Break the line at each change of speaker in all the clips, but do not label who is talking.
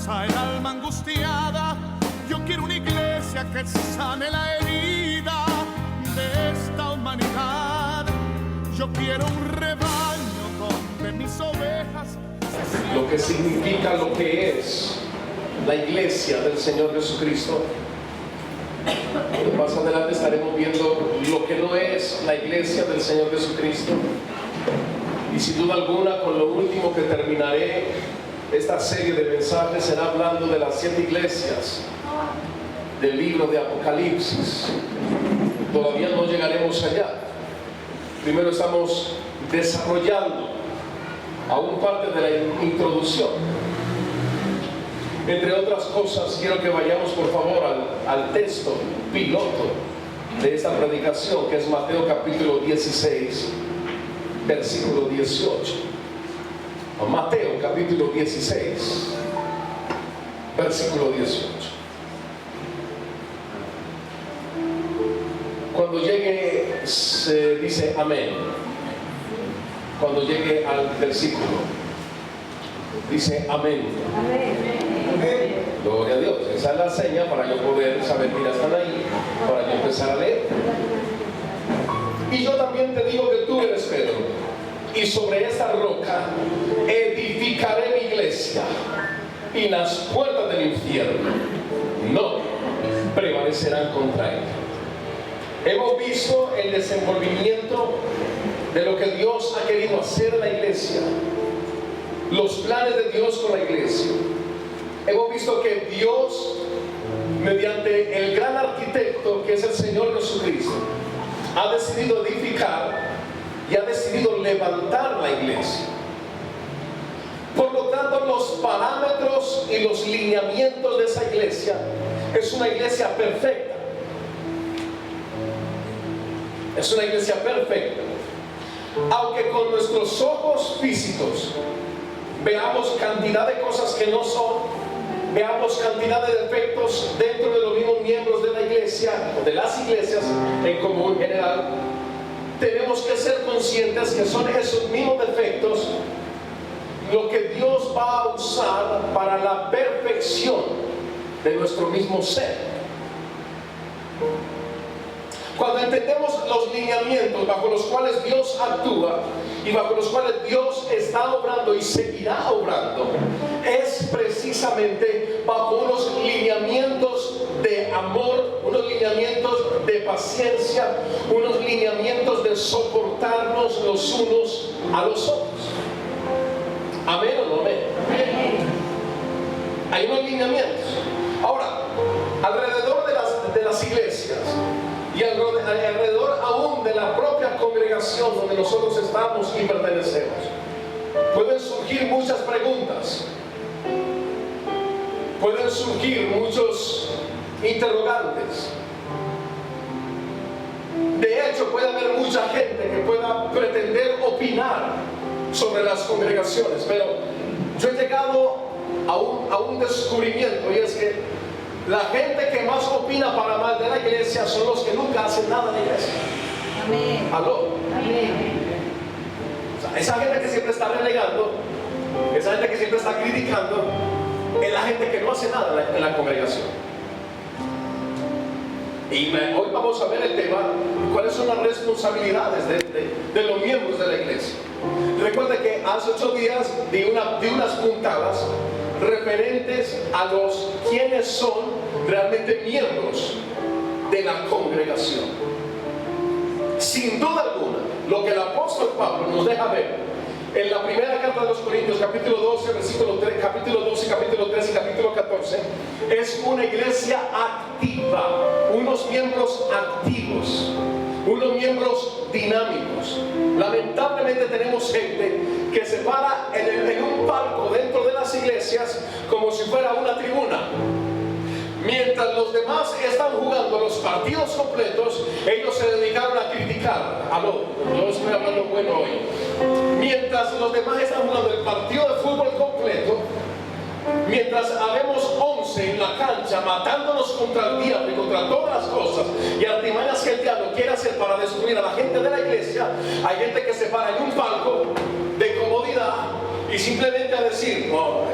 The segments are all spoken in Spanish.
fuerza el alma angustiada. Yo quiero una iglesia que sane la herida de esta humanidad. Yo quiero un rebaño donde mis ovejas se
lo que significa lo que es la iglesia del Señor Jesucristo. Más adelante estaremos viendo lo que no es la iglesia del Señor Jesucristo. Y sin duda alguna, con lo último que terminaré esta serie de mensajes será hablando de las 7 iglesias del libro de Apocalipsis. Todavía no llegaremos allá. Primero estamos desarrollando aún parte de la introducción. Entre otras cosas, quiero que vayamos por favor al texto piloto de esta predicación, que es Mateo capítulo 16, versículo 18. Mateo capítulo 16, versículo 18. Cuando llegue, se dice amén. Cuando llegue al versículo, dice amén. Gloria a Dios. Esa es la seña para yo poder saber que ya están ahí, para yo empezar a leer. Y yo también te digo que tú eres Pedro, y sobre esta roca edificaré mi iglesia, y las puertas del infierno no prevalecerán contra ella. Hemos visto el desenvolvimiento de lo que Dios ha querido hacer en la iglesia, los planes de Dios con la iglesia. Hemos visto que Dios, mediante el gran arquitecto que es el Señor Jesucristo, ha decidido edificar y ha decidido levantar la iglesia. Por lo tanto, los parámetros y los lineamientos de esa iglesia es una iglesia perfecta. Es una iglesia perfecta. Aunque con nuestros ojos físicos veamos cantidad de cosas que no son, veamos cantidad de defectos dentro de los mismos miembros de la iglesia o de las iglesias en común general, tenemos que ser conscientes que son esos mismos defectos lo que Dios va a usar para la perfección de nuestro mismo ser. Cuando entendemos los lineamientos bajo los cuales Dios actúa y bajo los cuales Dios está obrando y seguirá obrando, es precisamente bajo unos lineamientos de amor, unos lineamientos de paciencia, unos lineamientos de soportarnos los unos a los otros. ¿Amén o no amén? Hay unos lineamientos. Ahora, alrededor de las iglesias y alrededor aún de la propia congregación donde nosotros estamos y pertenecemos, pueden surgir muchas preguntas, pueden surgir muchos interrogantes. De hecho, puede haber mucha gente que pueda pretender opinar sobre las congregaciones, pero yo he llegado a un descubrimiento, y es que la gente que más opina para mal de la iglesia son los que nunca hacen nada en la iglesia.
Amén.
¿Aló?
Amén.
O sea, esa gente que siempre está relegando, esa gente que siempre está criticando, es la gente que no hace nada en la congregación. Y hoy vamos a ver el tema, cuáles son las responsabilidades de los miembros de la iglesia. Recuerda que hace 8 días di unas puntadas referentes a los quienes son realmente miembros de la congregación. Sin duda alguna, lo que el apóstol Pablo nos deja ver en la primera carta de los Corintios, capítulo 12, versículo 3, capítulo 12, capítulo 13 y capítulo 14, es una iglesia activa, unos miembros activos, unos miembros dinámicos. Lamentablemente tenemos gente que se para en un palco dentro de las iglesias como si fuera una tribuna. Mientras los demás están jugando los partidos completos, ellos se dedicaron a criticar. Aló, yo estoy hablando bueno hoy. Mientras los demás están jugando el partido de fútbol completo, mientras habemos 11 en la cancha matándonos contra el diablo y contra todas las cosas y artimañas que el diablo quiere hacer para destruir a la gente de la iglesia, hay gente que se para en un palco de comodidad y simplemente a decir, no,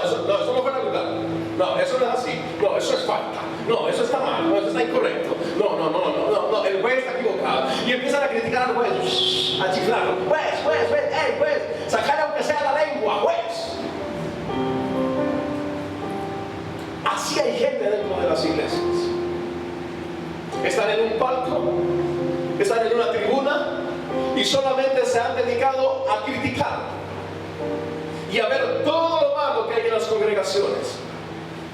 eso no fue el lugar. No, eso no es así. No, eso es falta. No, eso está mal. No, eso está incorrecto. No, el juez está equivocado. Y empiezan a criticar al juez, a chiflarlo. Juez, sacarle aunque sea la lengua, juez. Así hay gente dentro de las iglesias. Están en un palco, están en una tribuna y solamente se han dedicado a criticar y a ver todo lo malo que hay en las congregaciones.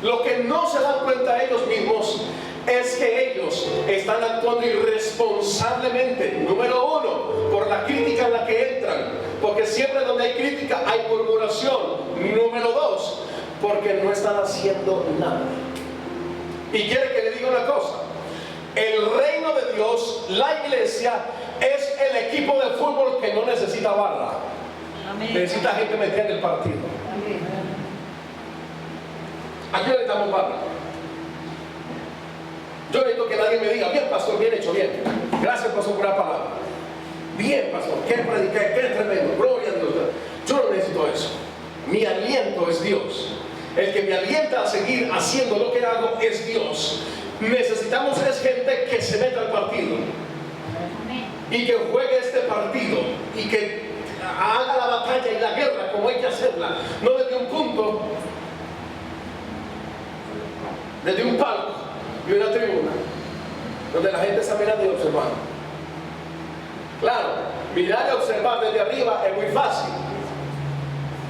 Lo que no se dan cuenta ellos mismos es que ellos están actuando irresponsablemente. Número uno, por la crítica en la que entran, porque siempre donde hay crítica hay murmuración. Número dos, porque no están haciendo nada. Y quiere que le diga una cosa: el reino de Dios, la iglesia, es el equipo de fútbol que no necesita barra.
Amén.
Necesita gente metida en el partido.
Amén.
Aquí necesitamos barra. Yo necesito que nadie me diga: bien, pastor, bien hecho, bien. Gracias, pastor, por la palabra. Bien, pastor, qué predicar, qué tremendo, gloria a Dios. Yo no necesito eso. Mi aliento es Dios. El que me alienta a seguir haciendo lo que hago es Dios. Necesitamos es gente que se meta al partido y que juegue este partido y que haga la batalla y la guerra como hay que hacerla, no desde un punto, desde un palco y una tribuna donde la gente está mirando y observando. Claro, mirar y observar desde arriba es muy fácil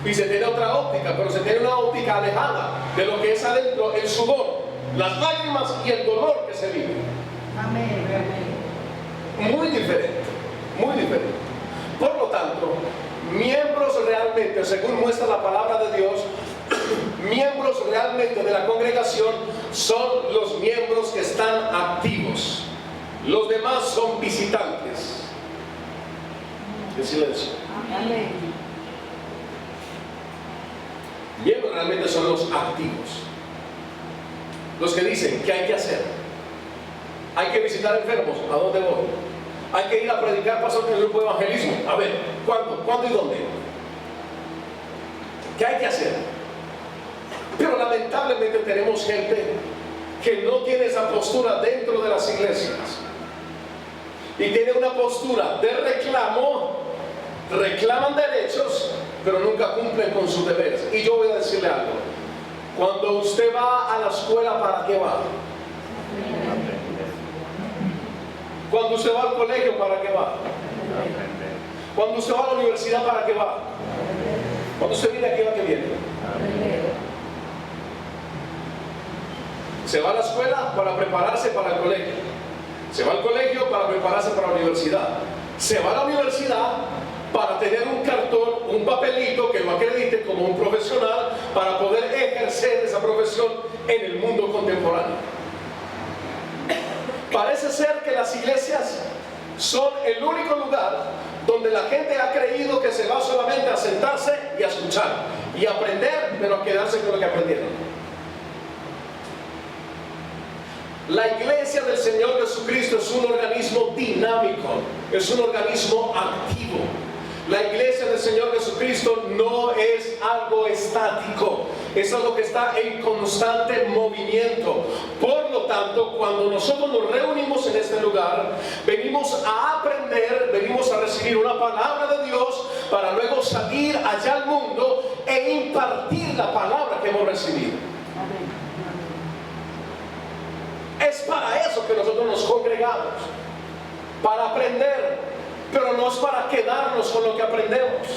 y se tiene otra óptica, pero se tiene una óptica alejada de lo que es adentro, el sudor, las lágrimas y el dolor que se vive.
Amén.
Muy diferente, muy diferente. Por lo tanto, miembros realmente, según muestra la palabra de Dios, miembros realmente de la congregación son los miembros que están activos. Los demás son visitantes. En silencio.
Amén.
Miembros realmente son los activos. Los que dicen: ¿qué hay que hacer? Hay que visitar enfermos. ¿A dónde voy? Hay que ir a predicar, pastor, en el grupo de evangelismo. A ver, ¿cuándo y dónde? ¿Qué hay que hacer? Pero lamentablemente tenemos gente que no tiene esa postura dentro de las iglesias y tiene una postura de reclamo. Reclaman derechos, pero nunca cumplen con sus deberes. Y yo voy a decirle algo: cuando usted va a la escuela, ¿para qué va? Cuando usted va al colegio, ¿para qué va? Cuando usted va a la universidad, ¿para qué va? Cuando usted viene aquí, ¿a qué viene? Se va a la escuela para prepararse para el colegio. Se va al colegio para prepararse para la universidad. Se va a la universidad para tener un cartón, un papelito que lo acredite como un profesional para poder ejercer esa profesión en el mundo contemporáneo. Parece ser que las iglesias son el único lugar donde la gente ha creído que se va solamente a sentarse y a escuchar y a aprender, pero a quedarse con lo que aprendieron. La iglesia del Señor Jesucristo es un organismo dinámico, es un organismo activo. La iglesia del Señor Jesucristo no es algo estático, es algo que está en constante movimiento. Por lo tanto, cuando nosotros nos reunimos en este lugar, venimos a aprender, venimos a recibir una palabra de Dios para luego salir allá al mundo e impartir la palabra que hemos recibido. Es para eso que nosotros nos congregamos, para aprender. Pero no es para quedarnos con lo que aprendemos,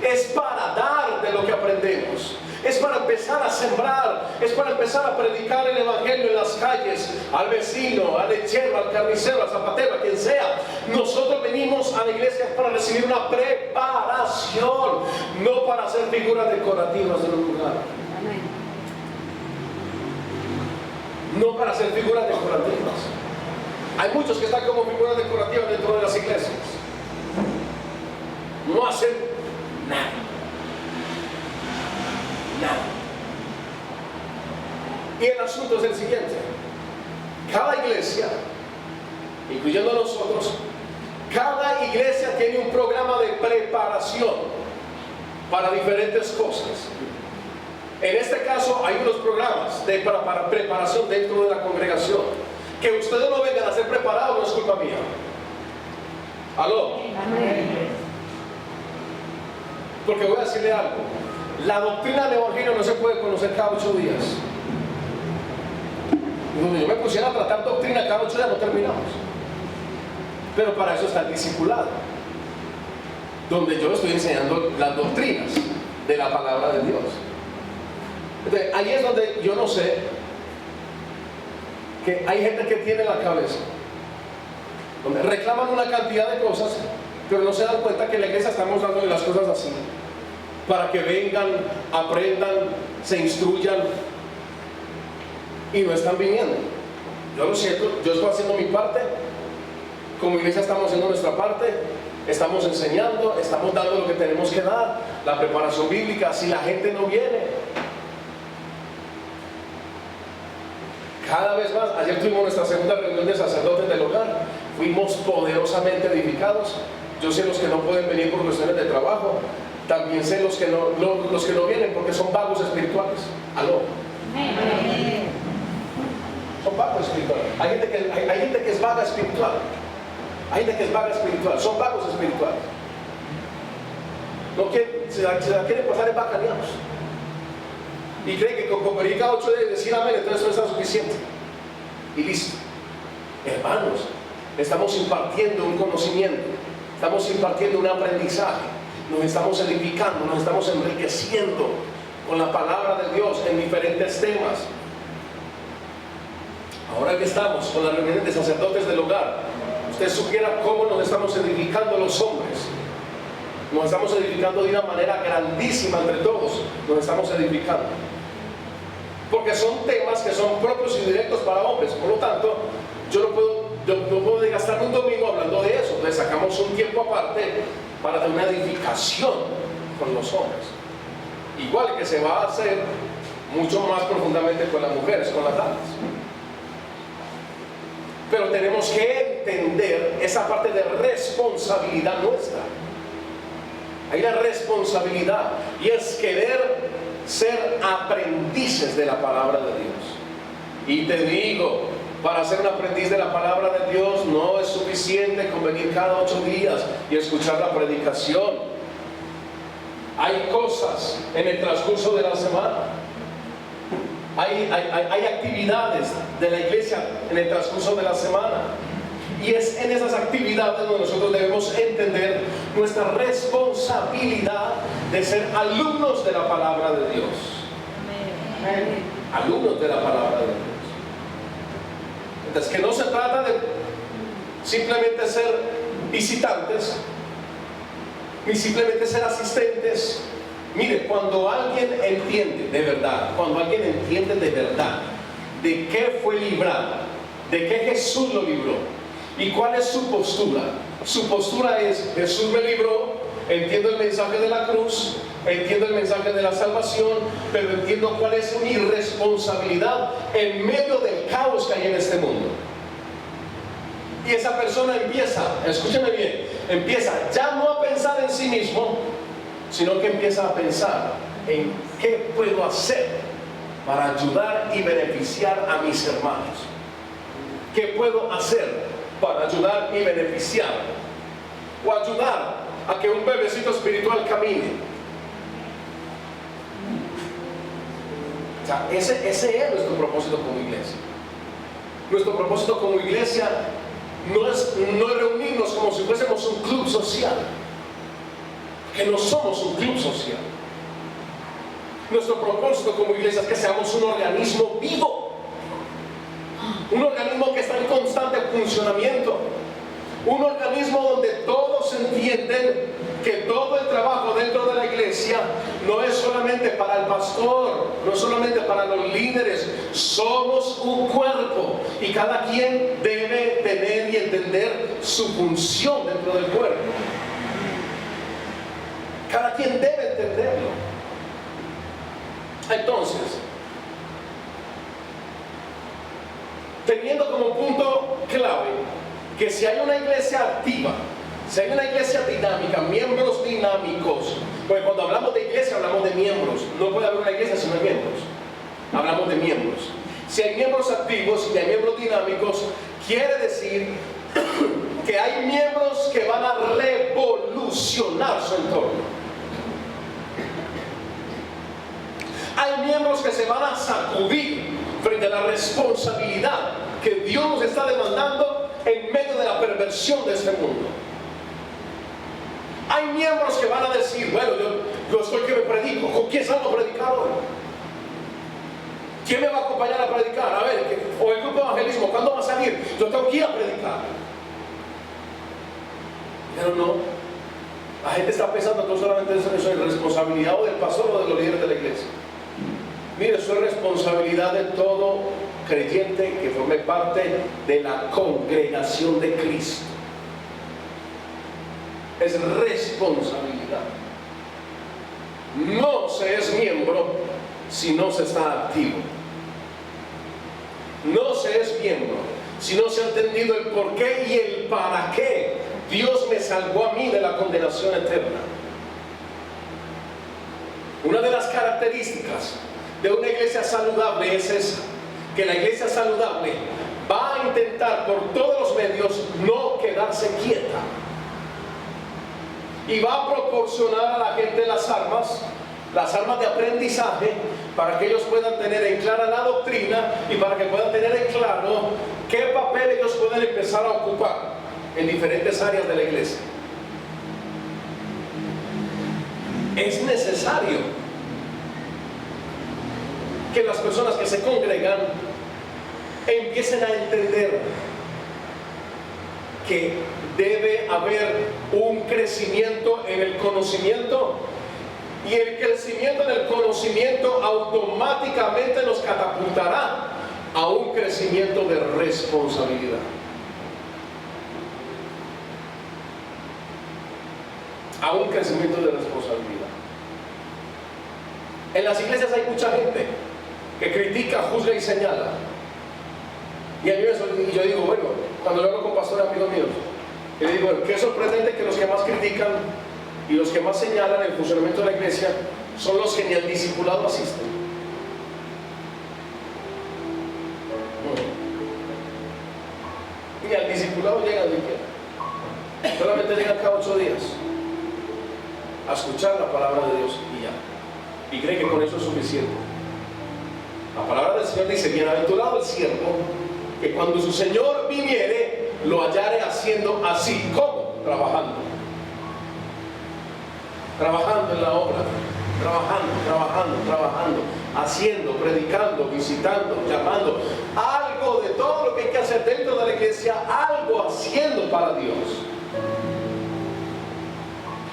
es para dar de lo que aprendemos, es para empezar a sembrar, es para empezar a predicar el evangelio en las calles, al vecino, al lechero, al carnicero, al zapatero, a quien sea. Nosotros venimos a la iglesia para recibir una preparación, no para hacer figuras decorativas en un lugar. No para hacer figuras decorativas. Hay muchos que están como figuras decorativas dentro de las iglesias. No hacen nada. Nada. Y el asunto es el siguiente: cada iglesia, incluyendo a nosotros, cada iglesia tiene un programa de preparación para diferentes cosas. En este caso hay unos programas para preparación dentro de la congregación. Que ustedes no vengan a ser preparados no es culpa mía. ¿Aló?
Amén.
Porque voy a decirle algo. La doctrina del Evangelio no se puede conocer cada 8 días. Donde yo me pusiera a tratar doctrina cada 8 días no terminamos. Pero para eso está el discipulado, donde yo estoy enseñando las doctrinas de la palabra de Dios. Entonces, ahí es donde yo no sé, que hay gente que tiene la cabeza, donde reclaman una cantidad de cosas, pero no se dan cuenta que en la iglesia estamos dándole las cosas así, para que vengan, aprendan, se instruyan, y no están viniendo. Yo lo siento, yo estoy haciendo mi parte, como iglesia estamos haciendo nuestra parte, estamos enseñando, estamos dando lo que tenemos que dar, la preparación bíblica. Si la gente no viene, cada vez más, ayer tuvimos nuestra segunda reunión de sacerdotes del hogar, fuimos poderosamente edificados. Yo sé los que no pueden venir por cuestiones de trabajo, también sé los que no vienen porque son vagos espirituales. ¿Aló? Son vagos espirituales. Hay gente que es vaga espiritual. Hay gente que es vaga espiritual, son vagos espirituales. No quieren, se la quieren pasar en bacaneados. Y creen que con venir cada 8 días decir amén, entonces eso está suficiente. Y listo. Hermanos, estamos impartiendo un conocimiento, estamos impartiendo un aprendizaje, nos estamos edificando, nos estamos enriqueciendo con la palabra de Dios en diferentes temas. Ahora que estamos con las reuniones de sacerdotes del hogar, usted supiera cómo nos estamos edificando los hombres. Nos estamos edificando de una manera grandísima entre todos. Nos estamos edificando. Porque son temas que son propios y directos para hombres. Por lo tanto, yo no puedo gastarme un domingo hablando de eso. Entonces sacamos un tiempo aparte para tener una edificación con los hombres. Igual que se va a hacer mucho más profundamente con las mujeres, con las damas. Pero tenemos que entender esa parte de responsabilidad nuestra. Hay la responsabilidad y es querer ser aprendices de la palabra de Dios. Y te digo, para ser un aprendiz de la palabra de Dios no es suficiente con venir cada 8 días y escuchar la predicación. Hay cosas en el transcurso de la semana. Hay actividades de la iglesia en el transcurso de la semana. Y es en esas actividades donde nosotros debemos entender nuestra responsabilidad de ser alumnos de la palabra de Dios.
Amén.
Alumnos de la palabra de Dios. Entonces, que no se trata de simplemente ser visitantes, ni simplemente ser asistentes. Mire, cuando alguien entiende de verdad, de qué fue librado, de qué Jesús lo libró, y cuál es su postura. Su postura es: Jesús me libró, entiendo el mensaje de la cruz, entiendo el mensaje de la salvación, pero entiendo cuál es mi responsabilidad en medio del caos que hay en este mundo. Y esa persona empieza, escúcheme bien, empieza ya no a pensar en sí mismo, sino que empieza a pensar en qué puedo hacer para ayudar y beneficiar a mis hermanos. ¿Qué puedo hacer para ayudar y beneficiar? O ayudar a que un bebecito espiritual camine. O sea, ese es nuestro propósito como iglesia. Nuestro propósito como iglesia no es reunirnos como si fuésemos un club social. Que no somos un club social. Nuestro propósito como iglesia es que seamos un organismo vivo, un organismo que está en constante funcionamiento, un organismo donde todos entienden que todo el trabajo dentro de la iglesia no es solamente para el pastor, no es solamente para los líderes. Somos un cuerpo y cada quien debe tener y entender su función dentro del cuerpo. Cada quien debe entenderlo. Entonces, teniendo como punto clave que si hay una iglesia activa, si hay una iglesia dinámica, miembros dinámicos, Porque cuando hablamos de iglesia hablamos de miembros. No puede haber una iglesia sin miembros. Hablamos de miembros. Si hay miembros activos y hay miembros dinámicos, quiere decir que hay miembros que van a revolucionar su entorno. Hay miembros que se van a sacudir frente a la responsabilidad que Dios nos está demandando en medio de la perversión de este mundo. Hay miembros que van a decir, bueno, yo estoy que me predico. ¿Con quién salgo a predicar hoy? ¿Quién me va a acompañar a predicar? A ver, o el grupo de evangelismo, ¿cuándo va a salir? Yo tengo que ir a predicar. Pero no, la gente está pensando no solamente eso es responsabilidad o del pastor o de los líderes de la iglesia. Mire, eso es responsabilidad de todo creyente que forme parte de la congregación de Cristo. Es responsabilidad. No se es miembro si no se está activo. No se es miembro si no se ha entendido el por qué y el para qué Dios me salvó a mí de la condenación eterna. Una de las características de una iglesia saludable es esa, que la iglesia saludable va a intentar por todos los medios no quedarse quieta y va a proporcionar a la gente las armas de aprendizaje para que ellos puedan tener en clara la doctrina y para que puedan tener en claro qué papel ellos pueden empezar a ocupar en diferentes áreas de la iglesia. Es necesario que las personas que se congregan empiecen a entender que debe haber un crecimiento en el conocimiento, y el crecimiento en el conocimiento automáticamente nos catapultará a un crecimiento de responsabilidad. A un crecimiento de responsabilidad. En las iglesias hay mucha gente que critica, juzga y señala. Y a mí yo digo, bueno, cuando yo hablo con pastores amigos míos, yo digo, bueno, qué sorprendente que los que más critican y los que más señalan el funcionamiento de la iglesia son los que ni al discipulado asisten. Ni al discipulado llegan siquiera. Solamente llegan cada 8 días a escuchar la palabra de Dios y ya. Y creen que con eso es suficiente. La palabra del Señor dice, bienaventurado el siervo que cuando su Señor viniere lo hallare haciendo así. ¿Cómo? Trabajando en la obra, trabajando, haciendo, predicando, visitando, llamando, algo de todo lo que hay que hacer dentro de la iglesia, algo haciendo para Dios.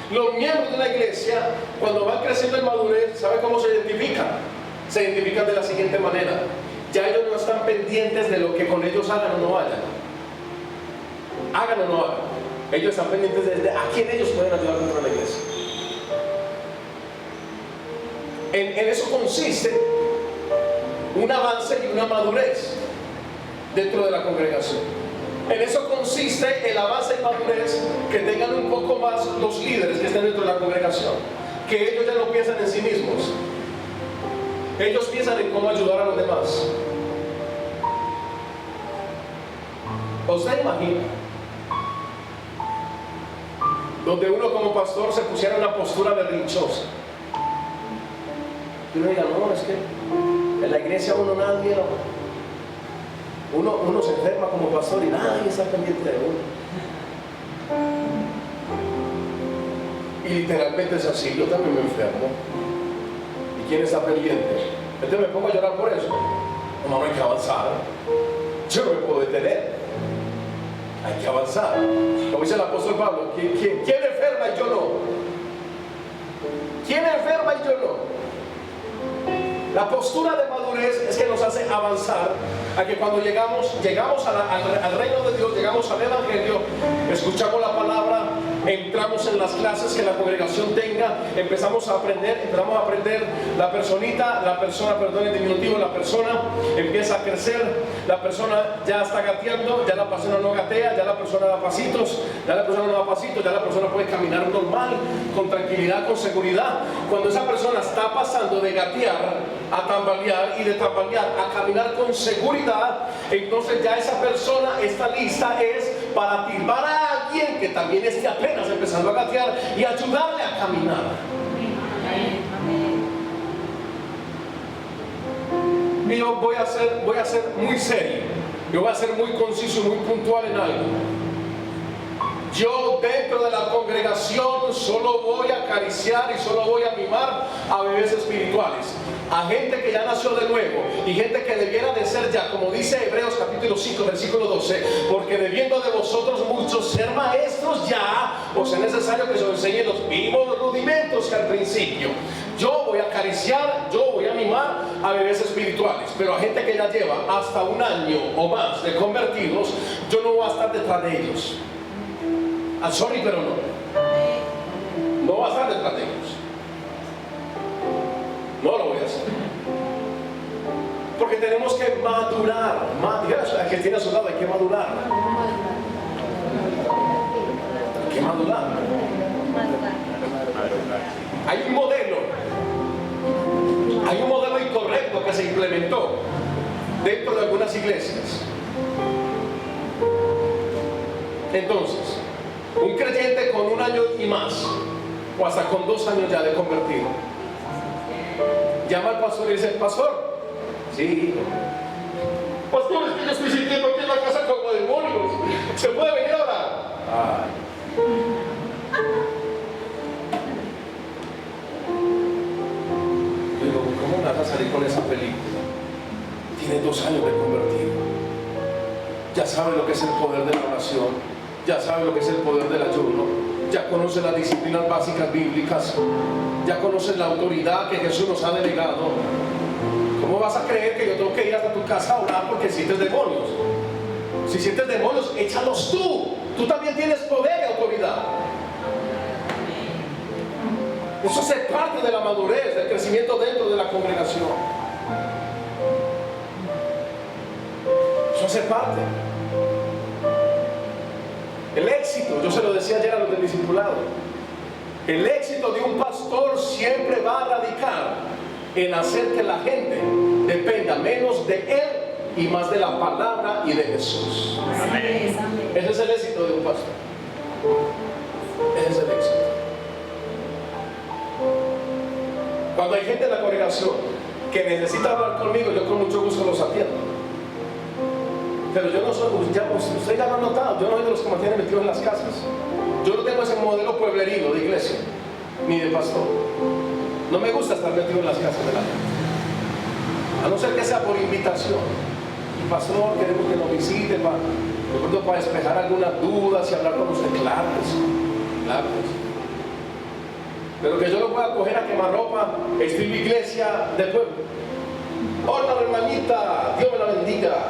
Los miembros de la iglesia, cuando van creciendo en madurez, ¿sabe cómo se identifican? Se identifican de la siguiente manera: ya ellos no están pendientes de lo que con ellos hagan o no hagan o no hagan. Ellos están pendientes de a quién ellos pueden ayudar dentro de la iglesia. En eso consiste un avance y una madurez dentro de la congregación. En eso consiste el avance y madurez que tengan un poco más los líderes que estén dentro de la congregación, que ellos ya no piensan en sí mismos, ellos piensan en cómo ayudar a los demás. ¿Usted imagina donde uno como pastor se pusiera en una postura berrinchosa? Y uno diga, no, es que en la iglesia nadie, uno se enferma como pastor y nadie está pendiente de uno. Y literalmente es así, yo también me enfermo. ¿Y quién está pendiente? Entonces me pongo a llorar por eso. No, hay que avanzar. Yo no me puedo detener. Hay que avanzar. Como dice el apóstol Pablo, ¿quién enferma y yo no? ¿Quién enferma y yo no? La postura de madurez es que nos hace avanzar a que cuando llegamos al reino de Dios, llegamos al evangelio, escuchamos la palabra, entramos en las clases que la congregación tenga, empezamos a aprender la persona, en diminutivo, la persona empieza a crecer, la persona ya está gateando, ya la persona no gatea, ya la persona da pasitos, ya la persona puede caminar normal, con tranquilidad, con seguridad. Cuando esa persona está pasando de gatear a tambalear y de tambalear a caminar con seguridad, entonces ya esa persona está lista para tirbar a alguien que también esté apenas empezando a gatear y ayudarle a caminar. Y yo voy a ser muy serio, yo voy a ser muy conciso y muy puntual en algo. Yo dentro de la congregación solo voy a acariciar y solo voy a mimar a bebés espirituales, a gente que ya nació de nuevo y gente que debiera de ser ya, como dice Hebreos capítulo 5 versículo 12, porque debiendo de vosotros muchos ser maestros ya, os es necesario que se os enseñen los mismos rudimentos que al principio. Yo voy a acariciar, yo voy a mimar a bebés espirituales, pero a gente que ya lleva hasta un año o más de convertidos, yo no voy a estar detrás de ellos. Sorry, pero no va a estar detrás de ellos. No lo voy a hacer. Porque tenemos que madurar. El que tiene a su lado, hay que madurar. Hay que madurar. Hay un modelo incorrecto que se implementó dentro de algunas iglesias. Entonces, un creyente con 1 año y más, o hasta con 2 años ya de convertido, llama al pastor y dice: pastor, sí, pastor, es que yo estoy sintiendo aquí en la casa como demonios, ¿se puede venir a orar? Digo, ¿cómo me vas a salir con esa película? Tiene 2 años de convertido, ya sabe lo que es el poder de la oración, ya sabe lo que es el poder del ayuno, ya conoce las disciplinas básicas bíblicas, ya conoce la autoridad que Jesús nos ha delegado. ¿Cómo vas a creer que yo tengo que ir hasta tu casa a orar porque sientes demonios? Si sientes demonios, échalos tú. Tú también tienes poder y autoridad. Eso hace parte de la madurez, del crecimiento dentro de la congregación. Eso hace parte. El éxito, yo se lo decía ayer a los del discipulado, el éxito de un pastor siempre va a radicar en hacer que la gente dependa menos de él y más de la palabra y de Jesús. Amén. Ese es el éxito de un pastor. Ese es el éxito. Cuando hay gente en la congregación que necesita hablar conmigo, yo con mucho gusto los atiendo. Pero yo no soy, usted ya lo ha notado, yo no soy de los que mantienen metidos en las casas. Yo no tengo ese modelo pueblerino de iglesia, ni de pastor. No me gusta estar metido en las casas de la gente, a no ser que sea por invitación. Y pastor, queremos que nos visite para despejar algunas dudas y hablar con usted. Claro que sí, claro que sí. Pero que yo lo pueda coger a quemarropa, estoy en la iglesia del pueblo. Hola hermanita, Dios me la bendiga.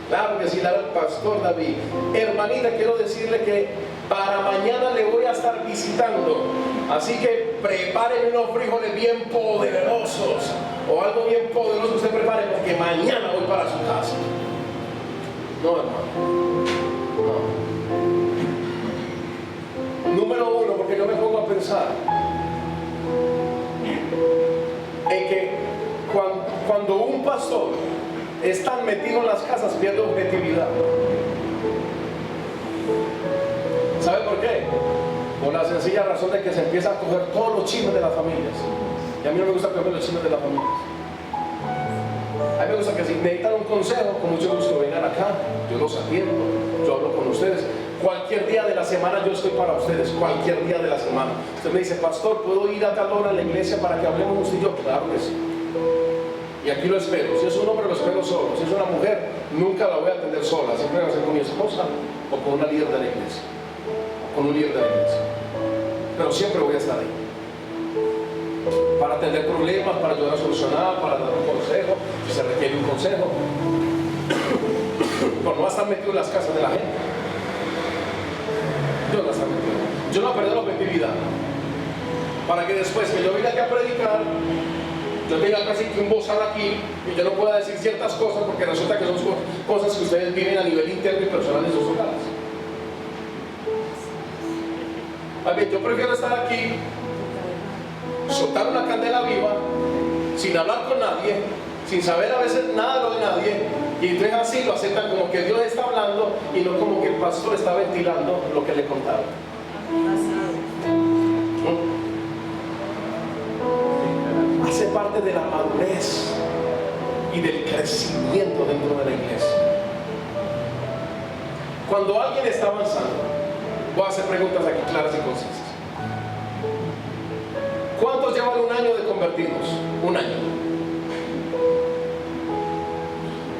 Claro que sí, la del pastor David. Hermanita, quiero decirle que para mañana le voy a estar visitando, así que preparen unos frijoles bien poderosos o algo bien poderoso que usted prepare, porque mañana voy para su casa. No, hermano, no. Número 1, porque yo me pongo a pensar en que cuando un pastor está metido en las casas, pierde objetividad. ¿Sabe por qué? Por la sencilla razón de que se empieza a coger todos los chismes de las familias. Y a mí no me gusta coger los chismes de las familias. A mí me gusta que si necesitan un consejo, con mucho gusto vengan acá, yo los atiendo, yo hablo con ustedes. Cualquier día de la semana yo estoy para ustedes, cualquier día de la semana. Usted me dice: pastor, ¿puedo ir a tal hora a la iglesia para que hablemos usted y yo? Claro que sí. Y aquí lo espero. Si es un hombre, lo espero solo. Si es una mujer, nunca la voy a atender sola. Siempre va a ser con mi esposa o con una líder de la iglesia, o con un líder de la iglesia. Pero siempre voy a estar ahí para atender problemas, para ayudar a solucionar, para dar un consejo si se requiere un consejo. Por no estar metido en las casas de la gente. Yo no estar metido. yo no perder la objetividad. Para que después que yo vine aquí a predicar, yo tenga casi que un bozal aquí y yo no pueda decir ciertas cosas porque resulta que son cosas que ustedes viven a nivel interno y personal en sus hogares. Más bien, yo prefiero estar aquí, soltar una candela viva, sin hablar con nadie, sin saber a veces nada de lo de nadie, y entonces así lo aceptan como que Dios está hablando y no como que el pastor está ventilando lo que le contaron. Hace parte de la madurez y del crecimiento dentro de la iglesia. Cuando alguien está avanzando, voy a hacer preguntas aquí claras y concisas. ¿Cuántos llevan un año de convertidos? Un año.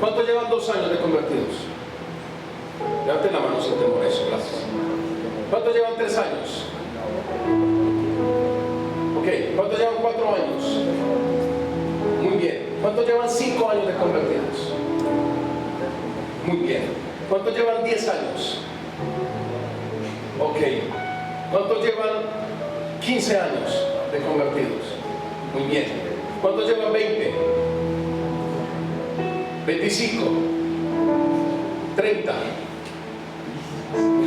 ¿Cuántos llevan 2 años de convertidos? Levanten la mano sin temor, eso, gracias. ¿Cuántos llevan 3 años? Ok, ¿cuántos llevan 4 años? Muy bien. ¿Cuántos llevan 5 años de convertidos? Muy bien. ¿Cuántos llevan 10 años? Ok. ¿Cuántos llevan 15 años de convertidos? Muy bien. ¿Cuántos llevan 20? 25, 30.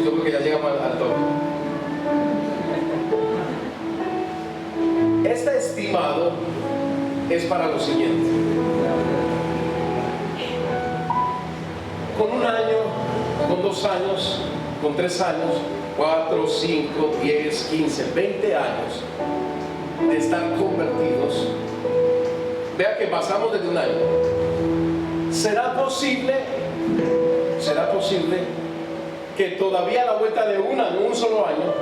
Yo creo que ya llegamos al tope. Este estimado es para lo siguiente. Con 1 año, con 2 años, con 3 años, 4, 5, 10, 15, 20 años de estar convertidos. Vea que pasamos desde 1 año. ¿Será posible que todavía a la vuelta de 1 año, un solo año,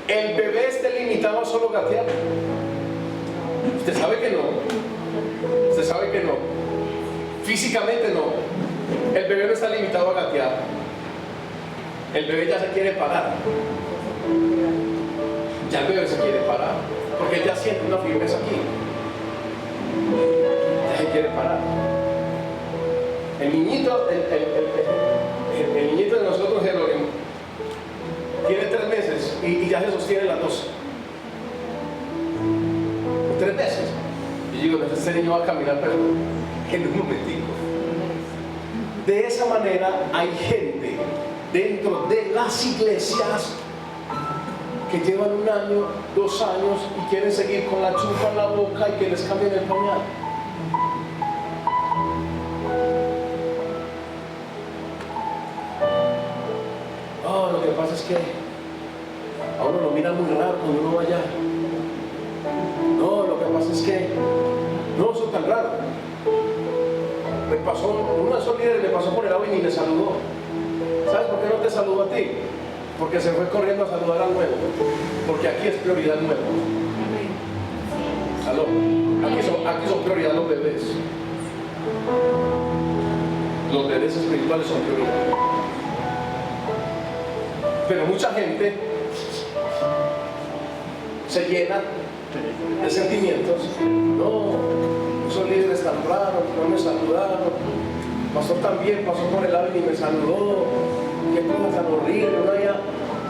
el bebé esté limitado a solo gatear? Usted sabe que no. Usted sabe que no. Físicamente no. El bebé no está limitado a gatear. El bebé ya se quiere parar. Ya el bebé se quiere parar. Porque él ya siente una firmeza aquí. Ya se quiere parar. El niñito, el niñito de nosotros, Jerónimo, tiene 3 meses y ya se sostiene la tos. 3 meses. Y digo, este niño va a caminar, pero en un momentico. De esa manera hay gente dentro de las iglesias que llevan 1 año, 2 años y quieren seguir con la chupa en la boca y que les cambien el pañal. Oh, lo que pasa es que a uno lo miran muy raro cuando uno va allá. No, lo que pasa es que no son tan raros. Me pasó, uno de esos líderes me pasó por el lado y ni me saludó. ¿Sabes por qué no te saludó a ti? Porque se fue corriendo a saludar al nuevo. Porque aquí es prioridad el nuevo. ¿Aló? Aquí son prioridad los bebés. Los bebés espirituales son prioridad. Pero mucha gente se llena de sentimientos. No, esos líderes tan raros, no me saludaron. Pastor también pasó por el lado y me saludó. Qué cosa tan horrible.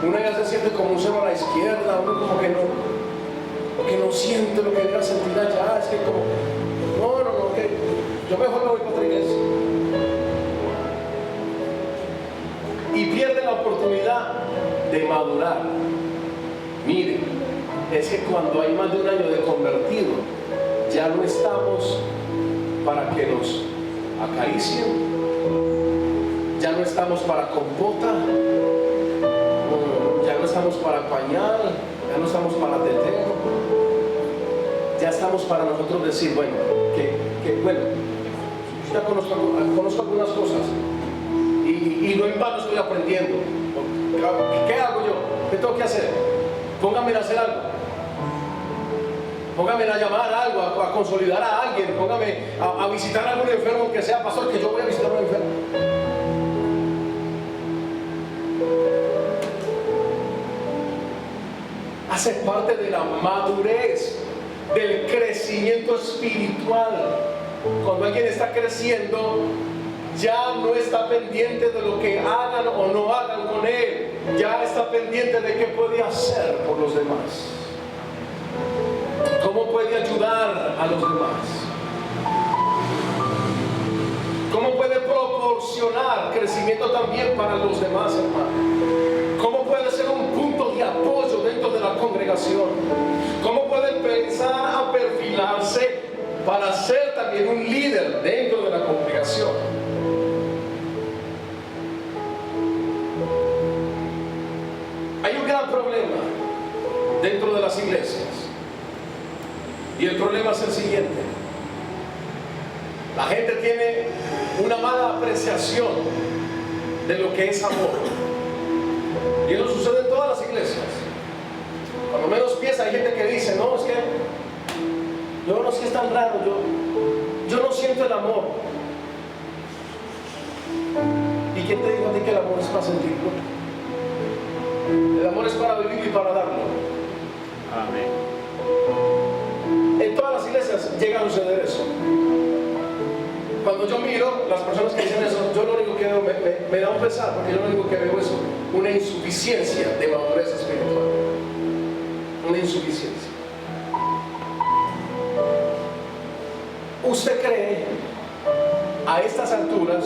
Uno ya se siente como un cero a la izquierda, uno como que no siente lo que debe sentir allá. Es que como, no, que yo mejor me voy para otra iglesia. Y pierde la oportunidad de madurar. Mire, es que cuando hay más de 1 año de convertido, ya no estamos para que nos acaricien, ya no estamos para compota, ya no estamos para pañal, ya no estamos para tetero, ya estamos para nosotros decir, bueno, bueno, yo ya conozco algunas cosas y no en vano estoy aprendiendo. ¿Qué hago yo? ¿Qué tengo que hacer? Pónganme a hacer algo. Póngame a llamar a algo, a consolidar a alguien, póngame a visitar a algún enfermo, aunque sea pastor, que yo voy a visitar a un enfermo. Hace parte de la madurez, del crecimiento espiritual. Cuando alguien está creciendo, ya no está pendiente de lo que hagan o no hagan con él. ya está pendiente de qué puede hacer por los demás. ¿Cómo puede ayudar a los demás? ¿Cómo puede proporcionar crecimiento también para los demás, hermano? ¿Cómo puede ser un punto de apoyo dentro de la congregación? ¿Cómo puede empezar a perfilarse para ser también un líder dentro de la congregación? Hay un gran problema dentro de las iglesias. Y el problema es el siguiente: la gente tiene una mala apreciación de lo que es amor. Y eso sucede en todas las iglesias. Cuando menos piensa, hay gente que dice: no, es que yo no sé, es tan raro, yo no siento el amor. ¿Y quién te dijo a ti que el amor es para sentirlo? El amor es para vivir y para darlo.
Amén.
En todas las iglesias llega a suceder eso. Cuando yo miro las personas que dicen eso, yo lo único que veo, me da un pesar, porque yo lo único que veo es una insuficiencia de madurez espiritual. Una insuficiencia. ¿Usted cree a estas alturas,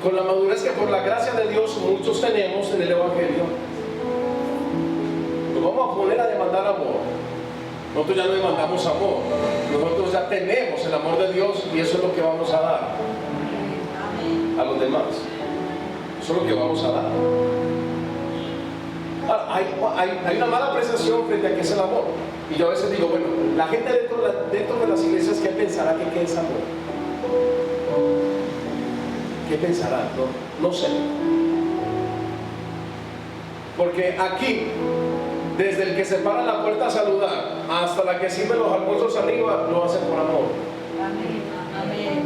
con la madurez que por la gracia de Dios muchos tenemos en el Evangelio, nos vamos a poner a demandar amor? Nosotros ya no demandamos amor, nosotros ya tenemos el amor de Dios, y eso es lo que vamos a dar a los demás. Eso es lo que vamos a dar. Hay una mala apreciación frente a qué es el amor. Y yo a veces digo, bueno, la gente dentro de las iglesias, ¿qué pensará que qué es amor? ¿Qué pensará? No sé. Porque aquí, desde el que se para en la puerta a saludar hasta la que sirve los almuerzos arriba, lo hacen por amor.
Amén. Amén.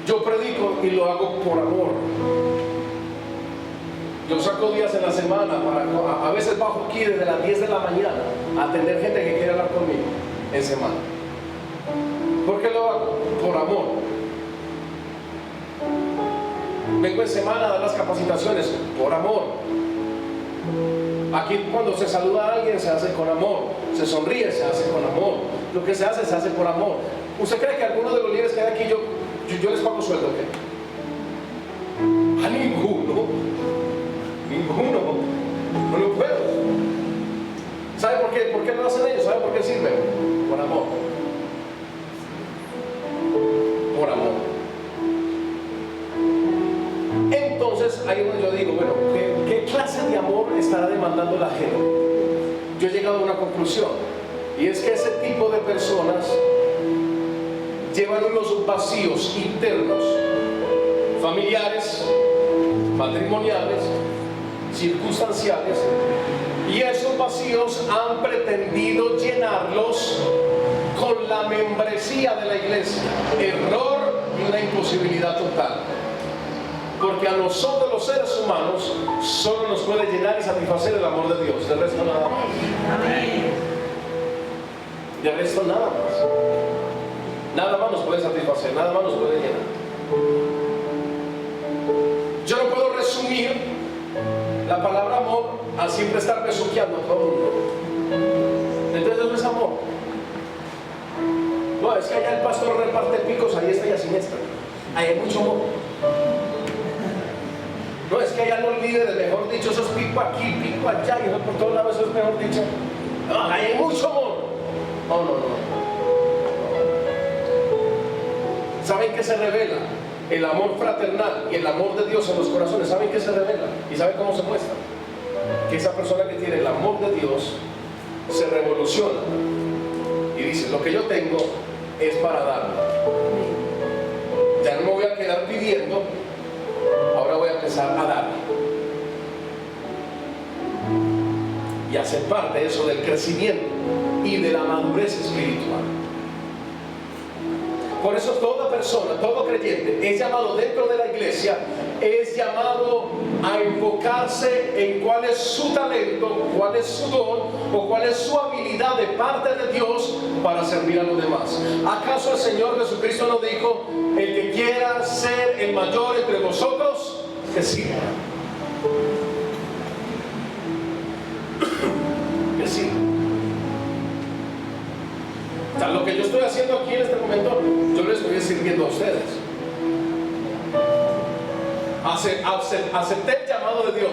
Yo predico y lo hago por amor. Yo saco días en la semana a veces bajo aquí desde las 10 de la mañana a atender gente que quiere hablar conmigo en semana. ¿Por qué lo hago? Por amor. Vengo en semana a dar las capacitaciones por amor. Aquí cuando se saluda a alguien se hace con amor, se sonríe, se hace con amor. Lo que se hace por amor. ¿Usted cree que algunos de los líderes que hay aquí yo les pago sueldo? ¿Qué? A ninguno. Ninguno. No lo puedo. ¿Sabe por qué? ¿Por qué lo hacen ellos? ¿Sabe por qué sirven? Por amor. Por amor. Entonces ahí es donde yo digo, bueno, ¿qué clase de amor estará demandando la gente? Yo he llegado a una conclusión, y es que ese tipo de personas llevan unos vacíos internos, familiares, matrimoniales, circunstanciales, y esos vacíos han pretendido llenarlos con la membresía de la iglesia. Error y una imposibilidad total. Porque a nosotros los seres humanos solo nos puede llenar y satisfacer el amor de Dios. Del resto nada más.
Amén.
Del resto nada más. Nada más nos puede satisfacer, nada más nos puede llenar. Yo no puedo resumir la palabra amor a siempre estar besuqueando a todo el mundo. Entonces eso es amor. No, es que allá el pastor reparte picos, ahí está y así está. Ahí hay mucho amor. No, es que allá los líderes, mejor dicho, esos pico aquí, pico allá, y eso por todos lados, eso es mejor dicho. No, ahí hay mucho amor. No. ¿Saben qué se revela? El amor fraternal y el amor de Dios en los corazones. ¿Saben qué se revela? ¿Y saben cómo se muestra? Que esa persona que tiene el amor de Dios se revoluciona y dice, lo que yo tengo es para darlo. Ya no me voy a quedar pidiendo, ahora voy a empezar a dar. Y hacer parte de eso, del crecimiento y de la madurez espiritual. Por eso toda persona, todo creyente es llamado dentro de la iglesia, es llamado a enfocarse en cuál es su talento, cuál es su don o cuál es su habilidad de parte de Dios para servir a los demás. ¿Acaso el Señor Jesucristo nos dijo, el que quiera ser el mayor entre vosotros, que sirva. Que sirva. O sea, lo que yo estoy haciendo aquí en este momento, yo les estoy sirviendo a ustedes. Acepté el llamado de Dios,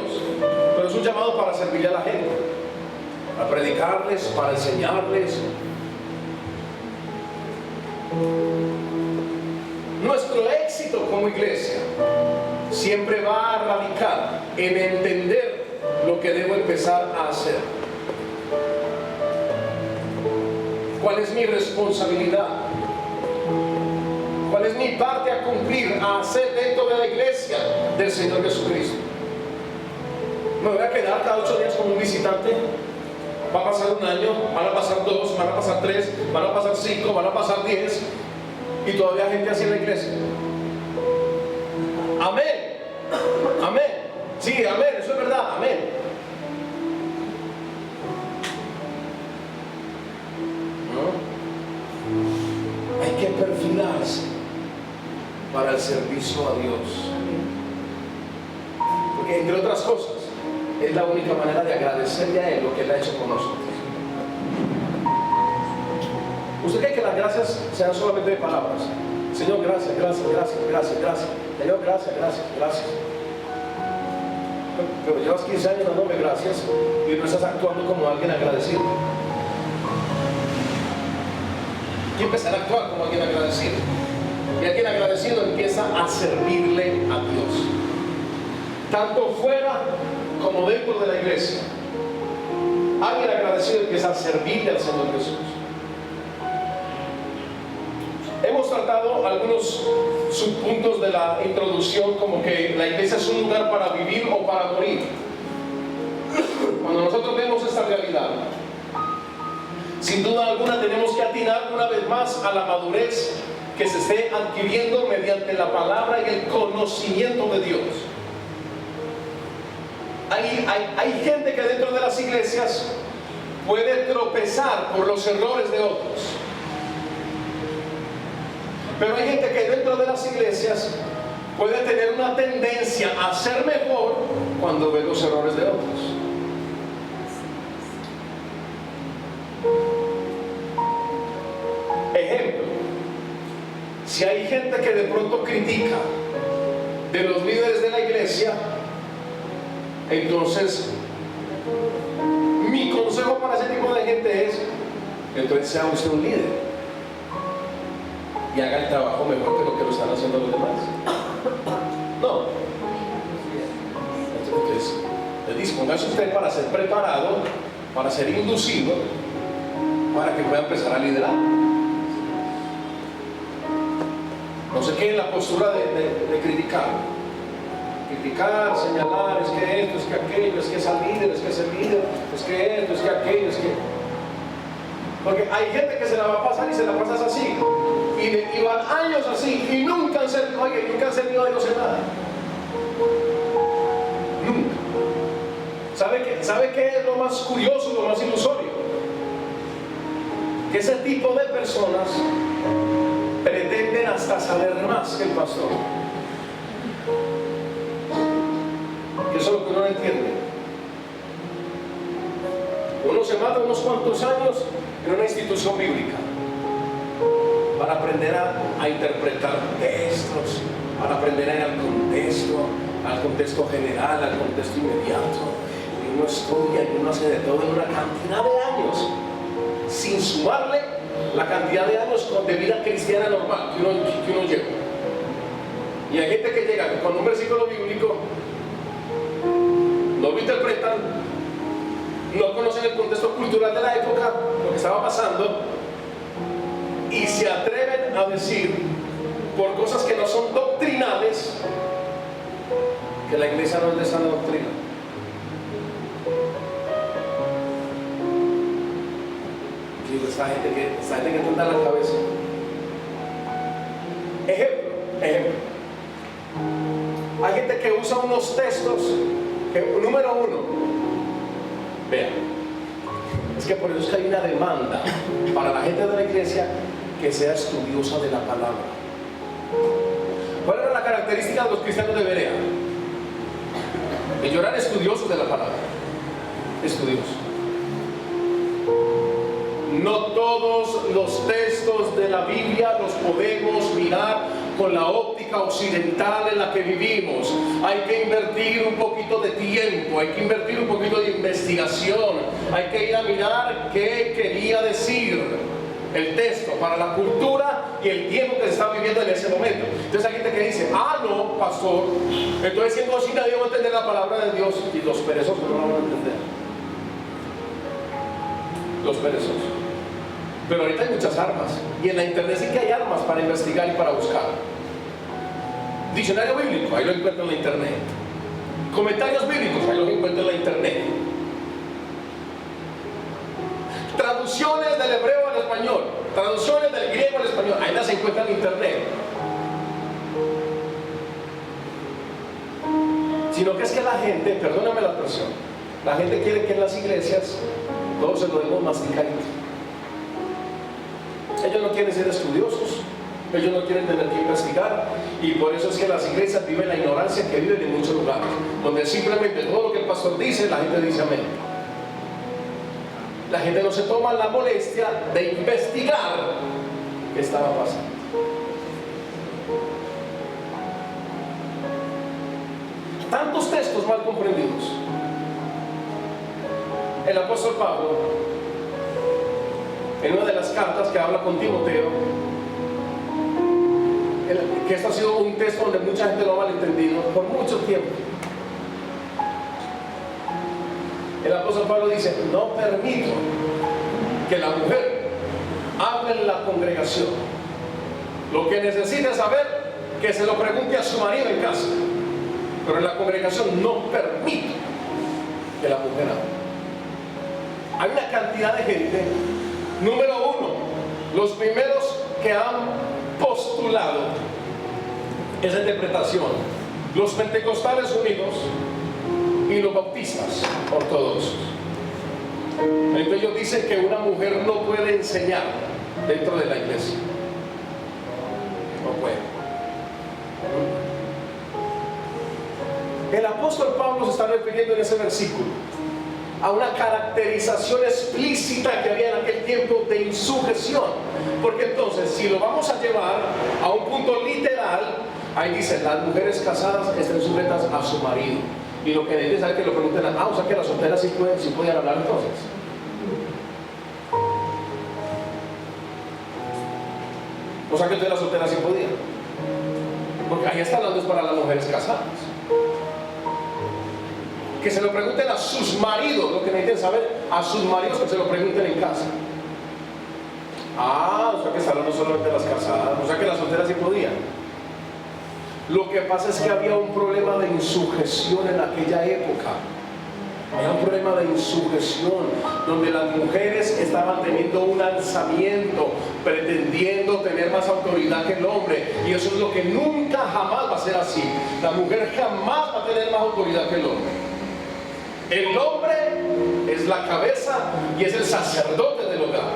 pero es un llamado para servirle a la gente, para predicarles, para enseñarles. Nuestro éxito como iglesia siempre va a radicar en entender lo que debo empezar a hacer. ¿Cuál es mi responsabilidad? ¿Cuál es mi parte a cumplir, a hacer dentro de la iglesia del Señor Jesucristo? ¿Me voy a quedar cada 8 días como un visitante? ¿Va a pasar un año? ¿Van a pasar 2? ¿Van a pasar 3? ¿Van a pasar 5? ¿Van a pasar 10? Y todavía hay gente así en la iglesia. Amén. Amén. Sí, amén. Eso es verdad. Amén. ¿No? Hay que perfilarse para el servicio a Dios. Porque entre otras cosas, es la única manera de agradecerle a Él lo que Él ha hecho con nosotros. ¿Usted cree que las gracias sean solamente de palabras? Señor, gracias, gracias, gracias, gracias, gracias. Señor, gracias, gracias, gracias. Pero llevas 15 años dándome gracias y no estás actuando como alguien agradecido. Y empezar a actuar como alguien agradecido. Y alguien agradecido empieza a servirle a Dios, tanto fuera como dentro de la iglesia. Alguien agradecido empieza a servirle al Señor Jesús. Hemos tratado algunos subpuntos de la introducción, como que la iglesia es un lugar para vivir o para morir. Cuando nosotros vemos esta realidad, sin duda alguna tenemos que atinar una vez más a la madurez que se esté adquiriendo mediante la palabra y el conocimiento de Dios. Hay gente que dentro de las iglesias puede tropezar por los errores de otros. Pero hay gente que dentro de las iglesias puede tener una tendencia a ser mejor cuando ve los errores de otros. Ejemplo, si hay gente que de pronto critica de los líderes de la iglesia, entonces mi consejo para ese tipo de gente es: entonces sea usted un líder y haga el trabajo mejor que lo que lo están haciendo los demás. No. Entonces, dispóngase usted para ser preparado, para ser inducido, para que pueda empezar a liderar. No se quede en la postura de criticar. Criticar, señalar, es que esto, es que aquello, es que es el líder, es que es el líder, es que esto, es que aquello, es que... Porque hay gente que se la va a pasar y se la pasas así. Y van años así y nunca han servido, oye, nunca han servido a Dios en nada. Nunca. ¿Sabe qué es lo más curioso, lo más ilusorio? Que ese tipo de personas pretenden hasta saber más que el pastor. Que eso es lo que uno no entiende. Uno se mata unos cuantos años en una institución bíblica para aprender a interpretar textos, para aprender a ir al contexto general, al contexto inmediato. Y uno estudia y uno hace de todo en una cantidad de años, sin sumarle la cantidad de años de vida cristiana normal que uno lleva. Y hay gente que llega con un versículo bíblico, no lo interpretan, no conocen el contexto cultural de la época, lo que estaba pasando, y se atreven a decir, por cosas que no son doctrinales, que la iglesia no es de sana doctrina. Digo, esta gente que tunda la cabeza. Ejemplo. Hay gente que usa unos textos que, número uno, vean, es que por eso es que hay una demanda para la gente de la iglesia que sea estudiosa de la palabra. ¿Cuál era la característica de los cristianos de Berea? Ellos eran estudiosos de la palabra. Estudiosos. No todos los textos de la Biblia los podemos mirar con la óptica occidental en la que vivimos. Hay que invertir un poquito de tiempo, hay que invertir un poquito de investigación, hay que ir a mirar qué quería decir el texto para la cultura y el tiempo que se está viviendo en ese momento. Entonces hay gente que dice, ah no, pastor, entonces siendo así nadie va a entender la palabra de Dios, y los perezosos no la van a entender. Los perezosos. Pero ahorita hay muchas armas, y en la internet sí que hay armas para investigar y para buscar. Diccionario bíblico, ahí lo encuentro en la internet. Comentarios bíblicos, ahí los encuentro en la internet. Traducciones del hebreo al español, traducciones del griego al español, ahí las encuentran en internet. Sino que es que la gente, perdóname la expresión, la gente quiere que en las iglesias todos se lo demos masticadito. Ellos no quieren ser estudiosos, ellos no quieren tener que investigar, y por eso es que las iglesias viven la ignorancia que viven en muchos lugares, donde simplemente todo lo que el pastor dice, la gente dice amén. La gente no se toma la molestia de investigar qué estaba pasando. Tantos textos mal comprendidos. El apóstol Pablo, en una de las cartas que habla con Timoteo, que esto ha sido un texto donde mucha gente lo ha malentendido por mucho tiempo. El apóstol Pablo dice, no permito que la mujer hable en la congregación. Lo que necesita saber, que se lo pregunte a su marido en casa. Pero en la congregación no permito que la mujer hable. Hay una cantidad de gente. Número uno, los primeros que han postulado esa interpretación, los pentecostales unidos y los bautistas ortodoxos. Entonces ellos dicen que una mujer no puede enseñar dentro de la iglesia. No puede. El apóstol Pablo se está refiriendo en ese versículo a una caracterización explícita que había en aquel tiempo de insujeción. Porque entonces, si lo vamos a llevar a un punto literal, ahí dice, las mujeres casadas estén sujetas a su marido. Y lo que necesitan es que lo pregunten, o sea que las solteras sí podían hablar entonces. O sea que entonces las solteras sí podían. Porque ahí está hablando es para las mujeres casadas. Que se lo pregunten a sus maridos, lo que necesiten saber, a sus maridos que se lo pregunten en casa. O sea que está hablando solamente de las casadas, o sea que las solteras sí podían. Lo que pasa es que había un problema de insujeción en aquella época. Había un problema de insujeción, donde las mujeres estaban teniendo un alzamiento, pretendiendo tener más autoridad que el hombre, y eso es lo que nunca jamás va a ser así. La mujer jamás va a tener más autoridad que el hombre. El hombre es la cabeza y es el sacerdote del hogar,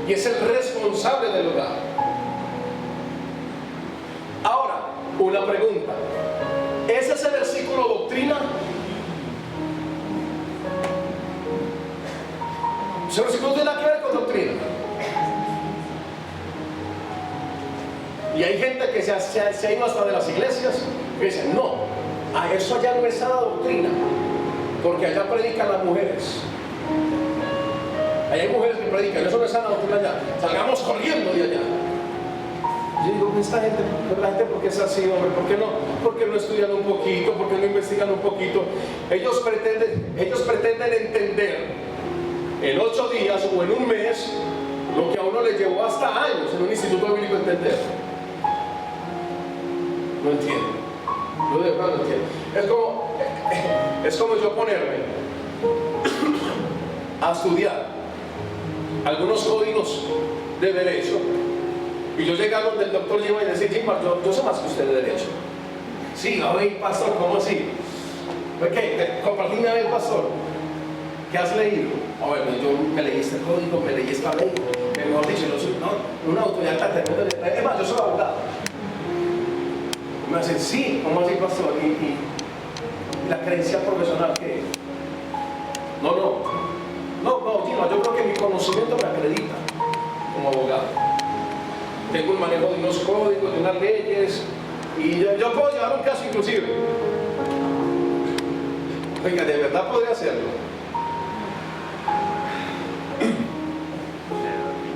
y es el responsable del hogar. Ahora, una pregunta: ¿es ese versículo doctrina? Ese versículo tiene nada que ver con doctrina. Y hay gente que se ha ido hasta de las iglesias que dicen, no, a eso allá no es sana doctrina, porque allá predican las mujeres. Allá hay mujeres que predican, eso no es sana doctrina allá. Salgamos corriendo de allá. Yo digo, esta gente, la gente, ¿por qué es así, hombre? ¿Por qué no? Porque no estudian un poquito, porque no investigan un poquito. Ellos pretenden entender en 8 días o en un mes lo que a uno le llevó hasta años en un instituto bíblico entender. No entiendo. Yo de verdad no entiendo. Es como yo ponerme a estudiar algunos códigos de derecho y yo llegar donde el doctor lleva y decir, Jimar, yo sé más que usted de derecho. Sí, a ver, pastor, ¿cómo así? ¿Qué? Compartime a ver, pastor. ¿Qué has leído? Bueno, yo me leí este código, me leí esta ley, mejor dicho, una autoridad tan tremenda. Es más, yo soy abogado. Me dicen, sí, ¿cómo así, pastor? ¿Y la credencial profesional qué? No, Gino, yo creo que mi conocimiento me acredita como abogado. Tengo el manejo de unos códigos, de unas leyes, y yo puedo llevar un caso inclusive. Oiga, de verdad podría hacerlo.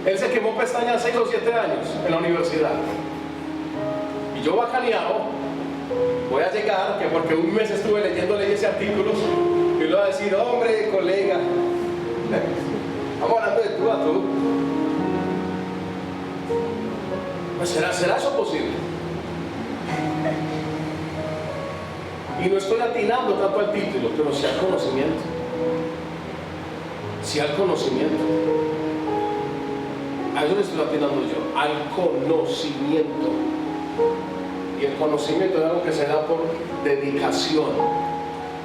Él se quemó pestañas 6 o 7 años en la universidad. Y yo bacaneado, voy a llegar, que porque un mes estuve leyendo leyes y artículos, y le voy a decir, hombre, colega, vamos hablando de tú a tú. Pues ¿será eso posible? Y no estoy atinando tanto al título, pero sí al conocimiento. Sí al conocimiento. A eso le estoy atinando yo, al conocimiento. Y el conocimiento es algo que se da por dedicación,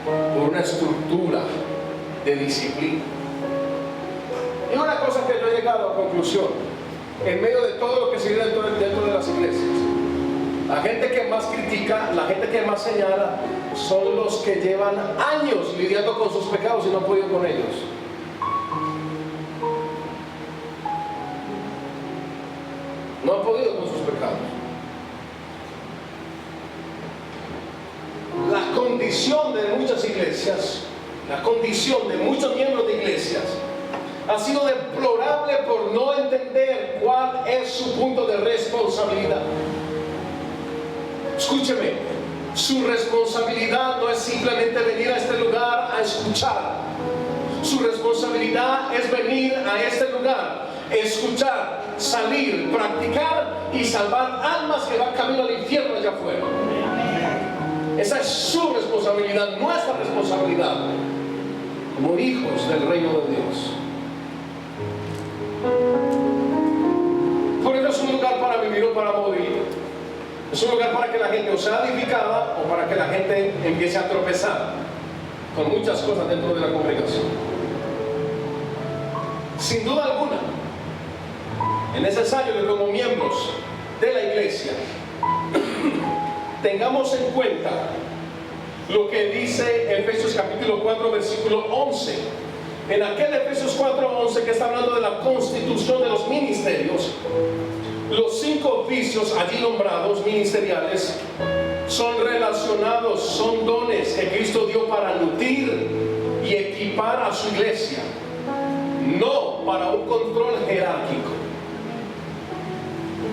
por una estructura de disciplina. Y una cosa que yo he llegado a conclusión, en medio de todo lo que se vive dentro de las iglesias, la gente que más critica, la gente que más señala, son los que llevan años lidiando con sus pecados y no han podido con ellos. No han podido con sus pecados. La condición de muchas iglesias, la condición de muchos miembros de iglesias, ha sido deplorable por no entender cuál es su punto de responsabilidad. Escúcheme, su responsabilidad no es simplemente venir a este lugar a escuchar. Su responsabilidad es venir a este lugar, escuchar, salir, practicar y salvar almas que van camino al infierno allá afuera. Esa es su responsabilidad, nuestra responsabilidad como hijos del reino de Dios. Por eso es un lugar para vivir o para morir. Es un lugar para que la gente o sea edificada o para que la gente empiece a tropezar con muchas cosas dentro de la congregación. Sin duda alguna, es necesario que como miembros de la iglesia tengamos en cuenta lo que dice Efesios capítulo 4 versículo 11. En aquel Efesios 4:11 que está hablando de la constitución de los ministerios, los 5 oficios allí nombrados ministeriales son relacionados, son dones que Cristo dio para nutrir y equipar a su iglesia, no para un control jerárquico.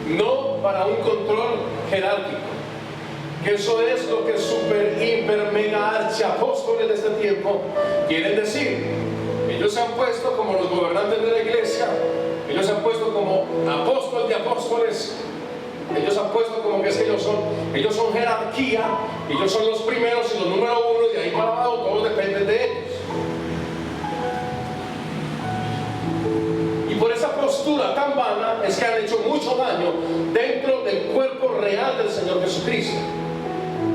No para un control jerárquico. Que eso es lo que super, hiper, mega, archiapóstoles de este tiempo quieren decir. Ellos se han puesto como los gobernantes de la iglesia, ellos se han puesto como apóstoles de apóstoles, ellos se han puesto como que es que ellos son jerarquía, ellos son los primeros y los número 1, y de ahí para abajo todo depende de ellos. Y por esa postura tan vana es que han hecho mucho daño dentro del cuerpo real del Señor Jesucristo.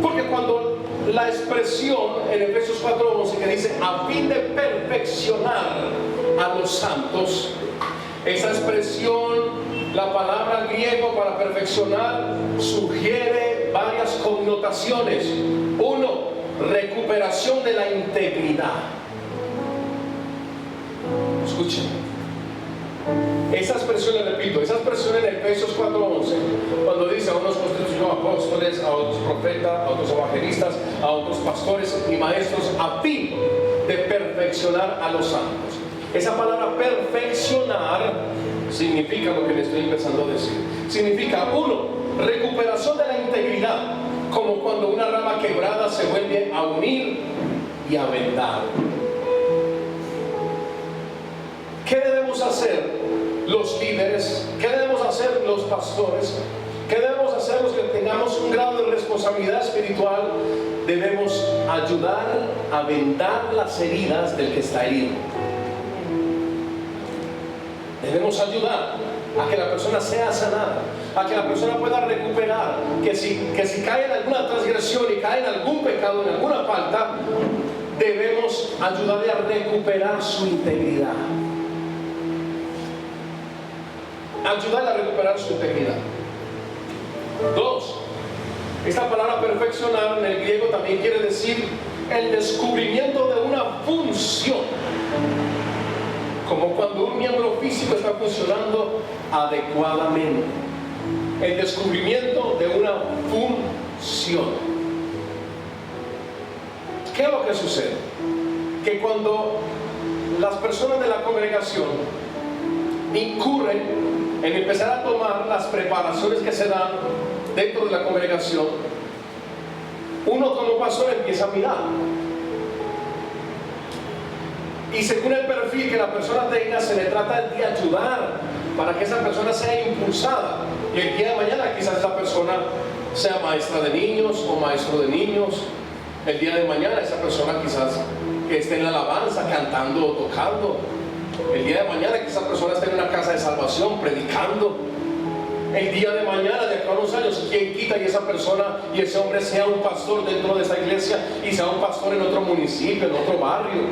Porque cuando la expresión en Efesios 4:11 que dice a fin de perfeccionar a los santos, esa expresión, la palabra griego para perfeccionar, sugiere varias connotaciones. 1, recuperación de la integridad. Escuchen. Esa expresión, le repito, esa expresión en Efesios 4:11, cuando dice a unos constituyó apóstoles, a otros profetas, a otros evangelistas, a otros pastores y maestros, a fin de perfeccionar a los santos. Esa palabra perfeccionar significa lo que le estoy empezando a decir. Significa, 1, recuperación de la integridad, como cuando una rama quebrada se vuelve a unir y a vendar. ¿Qué debemos hacer los líderes? ¿Qué debemos hacer los pastores? ¿Qué debemos hacer los que tengamos un grado de responsabilidad espiritual? Debemos ayudar a vendar las heridas del que está herido. Debemos ayudar a que la persona sea sanada, a que la persona pueda recuperar, que si cae en alguna transgresión y cae en algún pecado, en alguna falta, debemos ayudarle a recuperar su integridad. Ayudarle a recuperar su integridad. 2, esta palabra perfeccionar en el griego también quiere decir el descubrimiento de una función, como cuando un miembro físico está funcionando adecuadamente. El descubrimiento de una función. ¿Qué es lo que sucede? Que cuando las personas de la congregación incurren en empezar a tomar las preparaciones que se dan dentro de la congregación, uno como pastor empieza a mirar, y según el perfil que la persona tenga, se le trata de ayudar para que esa persona sea impulsada, y el día de mañana quizás esa persona sea maestra de niños o maestro de niños. El día de mañana esa persona quizás que esté en la alabanza, cantando o tocando. El día de mañana que esa persona esté en una casa de salvación predicando. El día de mañana, de acá a unos años, quien quita y esa persona y ese hombre sea un pastor dentro de esa iglesia y sea un pastor en otro municipio, en otro barrio.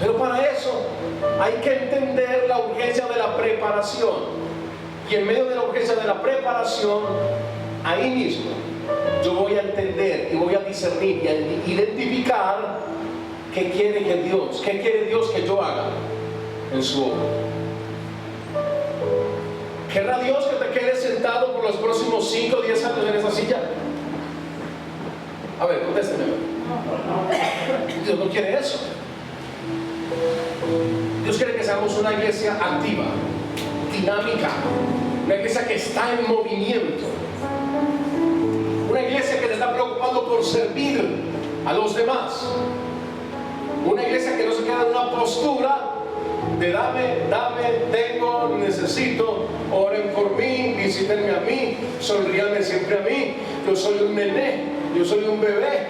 Pero para eso hay que entender la urgencia de la preparación. Y en medio de la urgencia de la preparación, ahí mismo yo voy a entender y voy a discernir y a identificar qué quiere Dios que yo haga en su obra. ¿Querrá Dios que te quedes sentado por los próximos 5 o 10 años en esa silla? A ver, contésteme. Dios no quiere eso. Dios quiere que seamos una iglesia activa, dinámica, una iglesia que está en movimiento, una iglesia que se está preocupando por servir a los demás, una iglesia que no se queda en una postura de dame, tengo, necesito, oren por mí, visítenme a mí, sonríanme siempre a mí, yo soy un nené, yo soy un bebé.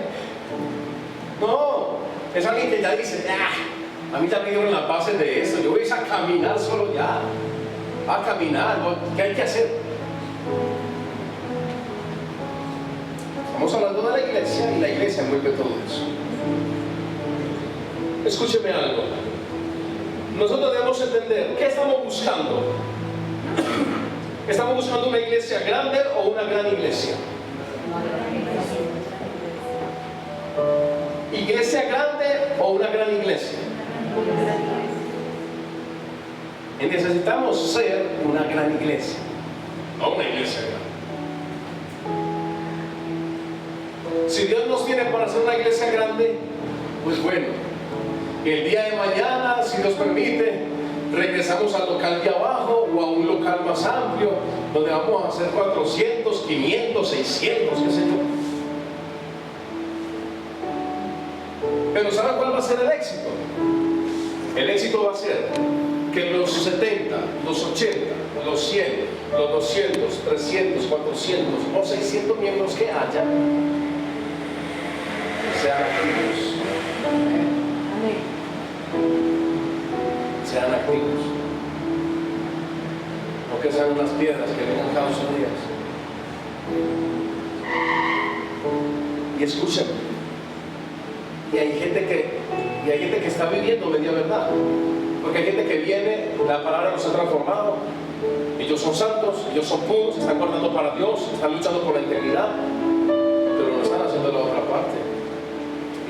No, es alguien que ya dice, a mí ya me dieron las bases de esto, yo voy a caminar solo ya, a caminar, ¿qué hay que hacer? Estamos hablando de la iglesia y la iglesia envuelve todo eso. Escúcheme algo. Nosotros debemos entender, ¿qué estamos buscando? ¿Estamos buscando una iglesia grande o una gran iglesia? ¿Iglesia grande o una gran iglesia? Y necesitamos ser una gran iglesia, no una iglesia grande. Si Dios nos tiene para ser una iglesia grande, pues bueno, el día de mañana, si Dios permite, regresamos al local de abajo o a un local más amplio, donde vamos a hacer 400, 500, 600, qué sé yo. Pero ¿saben cuál va a ser el éxito? El éxito va a ser que los 70, los 80, los 100, los 200, 300, 400 o 600 miembros que haya sean activos. Sean activos. No que sean unas piedras que vengan cada 8 días. Y escúchenme. Y hay gente que está viviendo media verdad. Porque hay gente que viene, la palabra los ha transformado. Ellos son santos, ellos son puros, están guardando para Dios, están luchando por la integridad, pero no están haciendo la otra parte.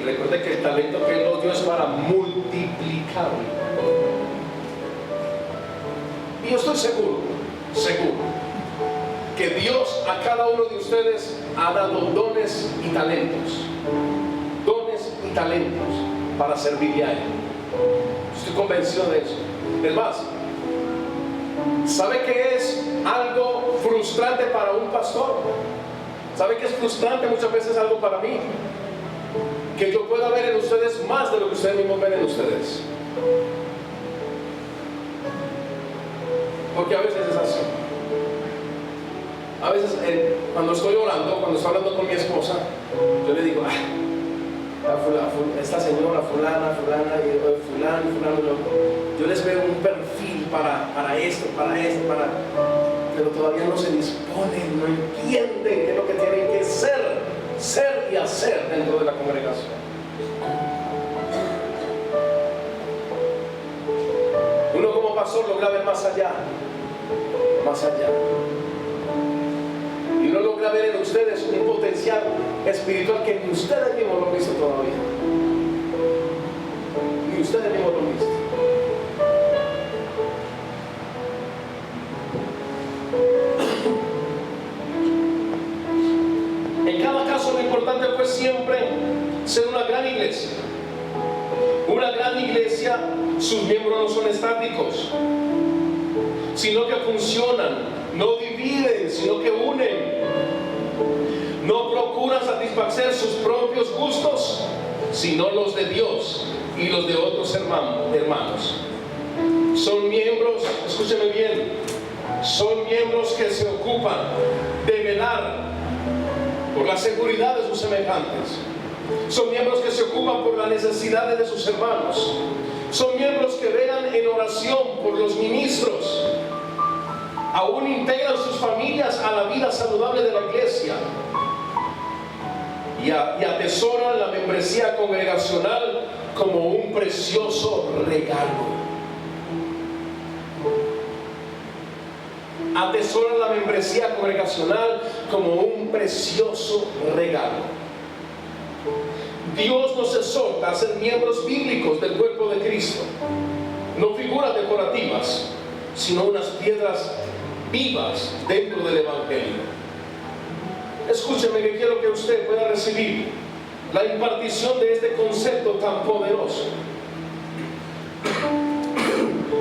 Y recuerde que el talento que Él nos dio es para multiplicarlo. Y yo estoy seguro que Dios a cada uno de ustedes ha dado dones y talentos para servirle a Él. Estoy convencido de eso. Es más, ¿sabe qué es algo frustrante para un pastor? ¿Sabe qué es frustrante muchas veces algo para mí? Que yo pueda ver en ustedes más de lo que ustedes mismos ven en ustedes. Porque a veces es así. A veces cuando estoy orando, cuando estoy hablando con mi esposa, yo le digo, esta señora, fulana, yo les veo un perfil para esto, pero todavía no se disponen, no entienden qué es lo que tienen que ser y hacer dentro de la congregación. Uno como pastor logra ver más allá, y uno logra logra ver en ustedes un potencial espiritual que ni ustedes mismos lo han visto todavía. Ni ustedes mismos lo han visto. En cada caso, lo importante fue siempre ser una gran iglesia. Una gran iglesia, sus miembros no son estáticos, sino que funcionan, no dividen, sino que unen. No procuran satisfacer sus propios gustos, sino los de Dios y los de otros hermanos. Son miembros, escúcheme bien, son miembros que se ocupan de velar por la seguridad de sus semejantes. Son miembros que se ocupan por las necesidades de sus hermanos. Son miembros que velan en oración por los ministros. Aún integran sus familias a la vida saludable de la iglesia. Y atesoran la membresía congregacional como un precioso regalo. Atesoran la membresía congregacional como un precioso regalo. Dios nos exhorta a ser miembros bíblicos del cuerpo de Cristo. No figuras decorativas, sino unas piedras vivas dentro del Evangelio. Escúcheme, que quiero que usted pueda recibir la impartición de este concepto tan poderoso.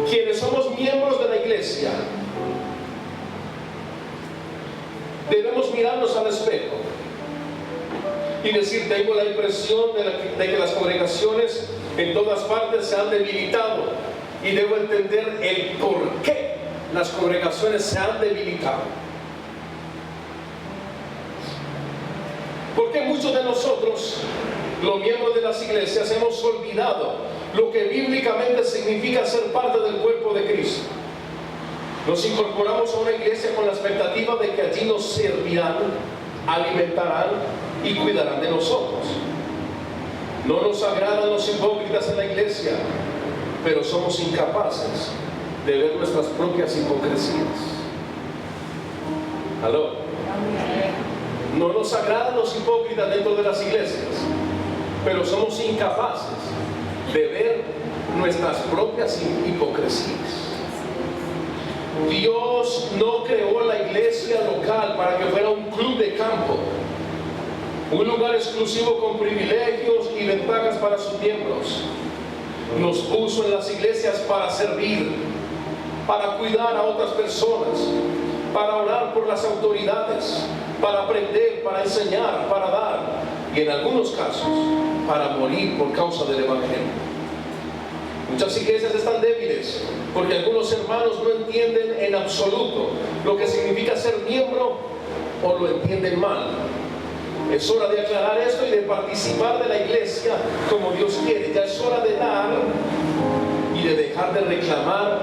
Quienes somos miembros de la iglesia, debemos mirarnos al espejo y decir: tengo la impresión de que las congregaciones en todas partes se han debilitado, y debo entender el por qué las congregaciones se han debilitado. Porque muchos de nosotros, los miembros de las iglesias, hemos olvidado lo que bíblicamente significa ser parte del cuerpo de Cristo. Nos incorporamos a una iglesia con la expectativa de que allí nos servirán, alimentarán y cuidarán de nosotros. No nos agradan los hipócritas en la iglesia, pero somos incapaces de ver nuestras propias hipocresías. ¿Aló? No nos agradan los hipócritas dentro de las iglesias, pero somos incapaces de ver nuestras propias hipocresías. Dios no creó la iglesia local para que fuera un club de campo, un lugar exclusivo con privilegios y ventajas para sus miembros. Nos puso en las iglesias para servir, para cuidar a otras personas, para orar por las autoridades, para aprender, para enseñar, para dar, y en algunos casos para morir por causa del Evangelio. Muchas iglesias están débiles porque algunos hermanos no entienden en absoluto lo que significa ser miembro, o lo entienden mal. Es hora de aclarar esto y de participar de la iglesia como Dios quiere. Ya es hora de dar y de dejar de reclamar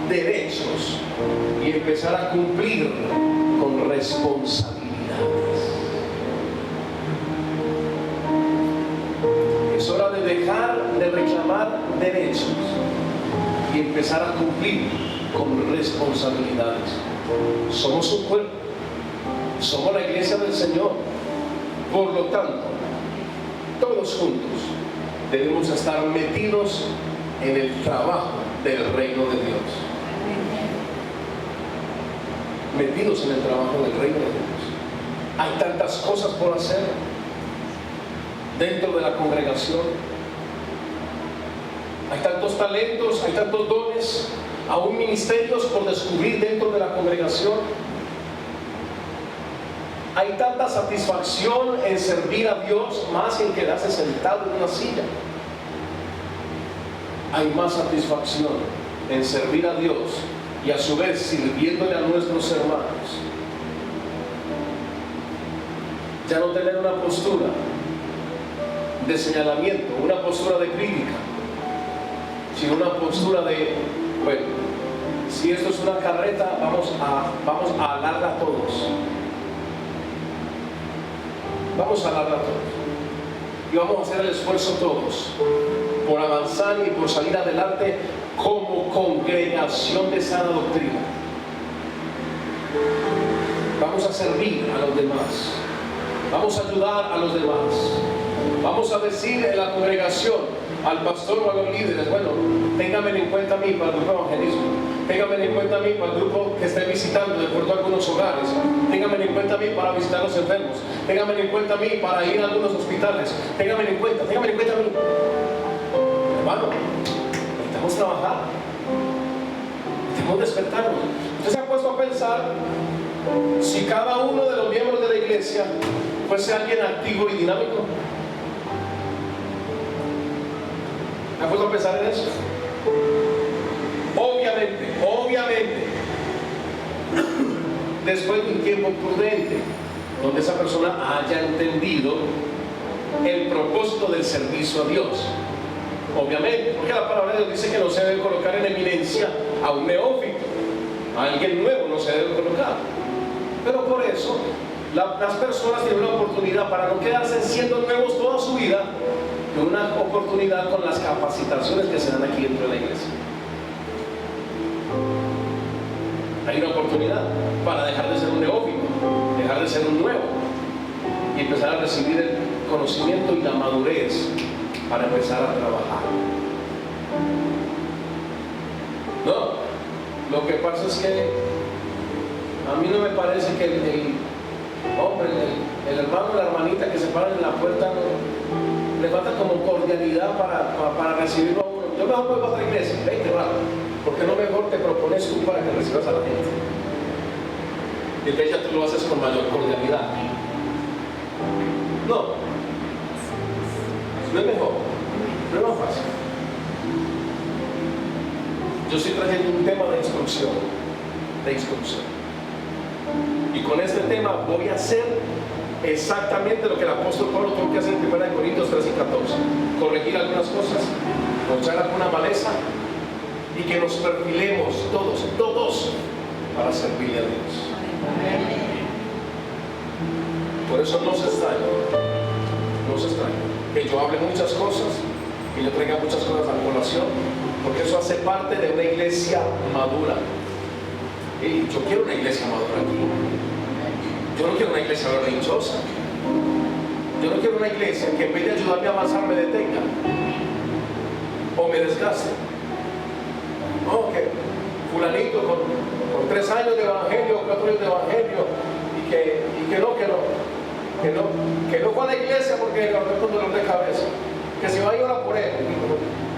derechos y empezar a cumplir con responsabilidades. Es hora de dejar de reclamar derechos y empezar a cumplir con responsabilidades. Somos un cuerpo, somos la iglesia del Señor. Por lo tanto, todos juntos debemos estar metidos en el trabajo del reino de Dios. Metidos en el trabajo del reino de Dios. Hay tantas cosas por hacer dentro de la congregación. Hay tantos talentos, hay tantos dones, aún ministerios por descubrir dentro de la congregación. Hay tanta satisfacción en servir a Dios, más en quedarse sentado en una silla. Hay más satisfacción en servir a Dios y a su vez sirviéndole a nuestros hermanos. Ya no tener una postura de señalamiento, una postura de crítica, sino una postura de, bueno, si esto es una carreta, vamos a alarla todos. Vamos a alarla todos. Y vamos a hacer el esfuerzo todos por avanzar y por salir adelante como congregación de sana doctrina. Vamos a servir a los demás. Vamos a ayudar a los demás. Vamos a decir en la congregación al pastor o a los líderes: bueno, ténganme en cuenta a mí para el grupo de evangelismo, ténganme en cuenta a mí para el grupo que esté visitando de acuerdo a algunos hogares, ténganme en cuenta a mí para visitar a los enfermos, ténganme en cuenta a mí para ir a algunos hospitales, ténganme en cuenta a mí. Hermano, necesitamos trabajar, necesitamos despertarnos. ¿Usted se ha puesto a pensar si cada uno de los miembros de la iglesia fuese alguien activo y dinámico? ¿Me ha puesto a pensar en eso? Obviamente, después de un tiempo prudente, donde esa persona haya entendido el propósito del servicio a Dios. Obviamente, porque la palabra de Dios dice que no se debe colocar en eminencia a un neófito, a alguien nuevo no se debe colocar. Pero por eso, las personas tienen una oportunidad para no quedarse siendo nuevos toda su vida, una oportunidad con las capacitaciones que se dan aquí dentro de la iglesia. Hay una oportunidad para dejar de ser un neófito, dejar de ser un nuevo y empezar a recibir el conocimiento y la madurez para empezar a trabajar. No, lo que pasa es que a mí no me parece que el hermano o la hermanita que se paran en la puerta le falta como cordialidad para recibirlo a uno. Yo mejor voy para otra iglesia, vente, va. ¿Por qué no mejor te propones tú para que recibas a la gente? Y entonces ya tú lo haces con mayor cordialidad. No es mejor, no es más fácil. Yo estoy trayendo un tema de instrucción. Y con este tema voy a hacer exactamente lo que el apóstol Pablo tuvo que hacer en 1 Corintios 13 y 14: corregir algunas cosas, mostrar alguna maleza, y que nos perfilemos todos para servirle a Dios. Por eso no se extraña que yo hable muchas cosas, que yo traiga muchas cosas a colación, porque eso hace parte de una iglesia madura. Y yo quiero una iglesia madura aquí. Yo no quiero una iglesia berrinchosa. Yo no quiero una iglesia que en vez de ayudarme a avanzar me detenga o me desgaste. No, que fulanito con 3 años de evangelio, 4 años de evangelio, y que no fue a la iglesia porque le agarró con dolor de cabeza, que si va a orar por él.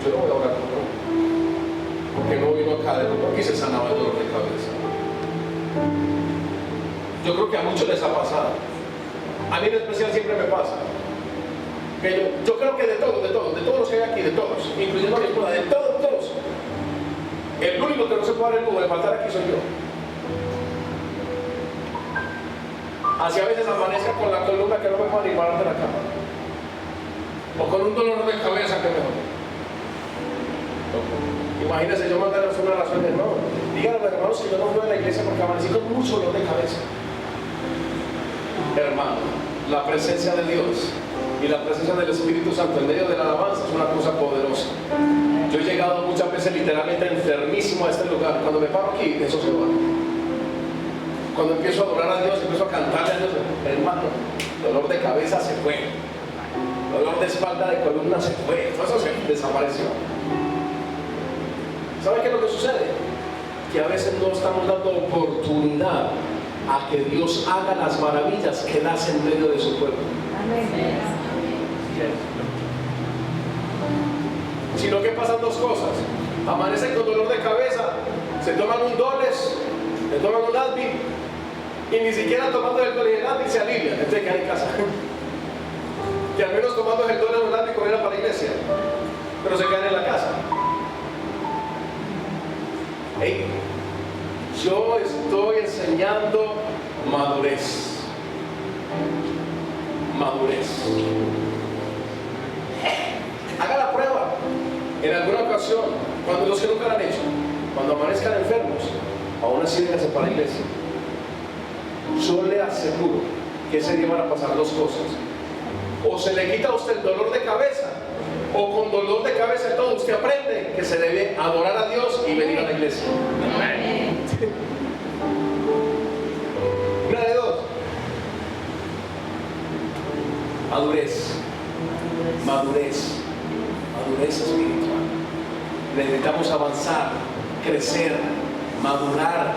Yo no voy a orar por él, porque no vino acá porque se sanaba el dolor de cabeza. Yo creo que a muchos les ha pasado. A mí en especial siempre me pasa que yo creo que de todos los que hay aquí, de todos, incluyendo a mi esposa, de todos, el único que no se puede dar el lujo de faltar aquí soy yo. Así a veces amanezca con la columna que no me puedo ni parar de la cama, o con un dolor de cabeza que me jode. Imagínense yo mandarles una razón de no. Díganle a los hermanos que yo no fui a la iglesia porque amanecí con mucho dolor de cabeza. Hermano, la presencia de Dios y la presencia del Espíritu Santo en medio de la alabanza es una cosa poderosa. Yo he llegado muchas veces literalmente enfermísimo a este lugar. Cuando me paro aquí, eso se va. Cuando empiezo a adorar a Dios, empiezo a cantarle a Dios, hermano, dolor de cabeza se fue, dolor de espalda, de columna se fue, todo eso se desapareció. ¿Sabe qué es lo que sucede? Que a veces no estamos dando oportunidad a que Dios haga las maravillas que Él hace en medio de su pueblo.
Amén.
Sino que pasan dos cosas: amanecen con dolor de cabeza, se toman un Doles, se toman un Advil, y ni siquiera tomando el Doles y el Advil se alivian, entonces quedan en casa. Y al menos tomando el Doles o el Advil corrieron para la iglesia, pero se quedan en la casa. Hey, yo estoy enseñando madurez. Haga la prueba. En alguna ocasión, cuando los que nunca lo han hecho, cuando amanezcan enfermos, aún así véngase para la iglesia. Yo le aseguro que ese día van a pasar dos cosas: o se le quita a usted el dolor de cabeza, o con dolor de cabeza todo usted aprende que se debe adorar a Dios y venir a la iglesia.
Amén.
Una de madurez espiritual. Necesitamos avanzar, crecer, madurar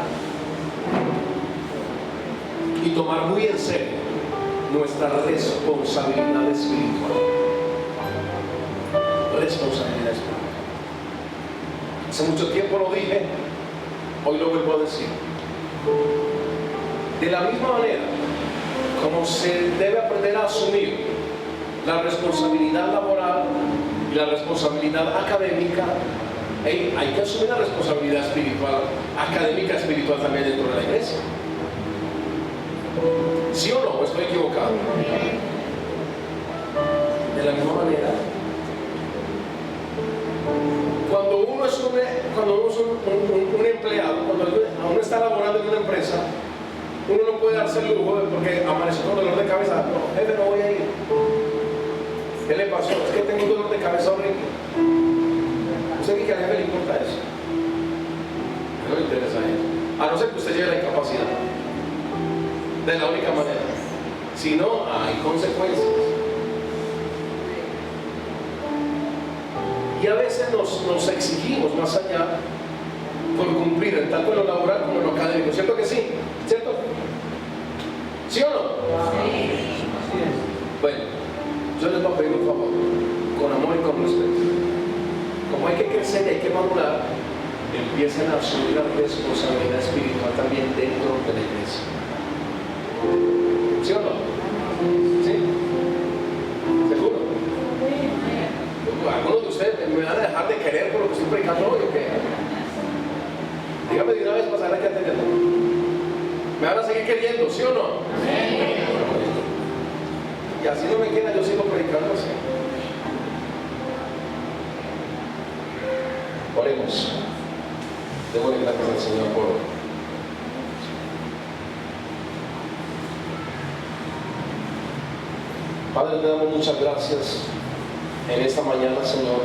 y tomar muy en serio nuestra responsabilidad espiritual. Responsabilidad espiritual. Hace mucho tiempo lo dije, hoy lo vuelvo a decir. De la misma manera como se debe aprender a asumir la responsabilidad laboral y la responsabilidad académica, hay que asumir la responsabilidad espiritual, académica, espiritual también dentro de la iglesia. ¿Sí o no? ¿O estoy equivocado? De la misma manera, cuando uno es un empleado, cuando uno está laborando en una empresa, uno no puede darse el lujo porque amaneció con dolor de cabeza. No, jefe, no voy a ir. ¿Qué le pasó? Es que tengo un dolor de cabeza horrible. ¿Usted cree que al jefe le importa eso? No le interesa a él. A no ser que usted lleve la incapacidad. De la única manera. Si no, hay consecuencias. Y a veces nos exigimos más allá por cumplir tanto en lo laboral como en lo académico. ¿Cierto que sí? ¿Cierto? ¿Sí o no?
Sí.
Bueno, yo les voy a pedir un favor, con amor y con respeto. Como hay que crecer y hay que madurar, empiecen a asumir la responsabilidad espiritual también dentro de la iglesia. ¿Sí o no? ¿Sí? ¿Seguro? ¿Algunos de ustedes me van a dejar de querer por lo que estoy predicando hoy o qué? Dígame de una vez para saber qué atender. ¿Me van a seguir queriendo, sí o no? Y así no me quiera, yo sigo predicando así. Oremos. Démosle gracias al Señor por hoy. Padre, te damos muchas gracias en esta mañana, Señor,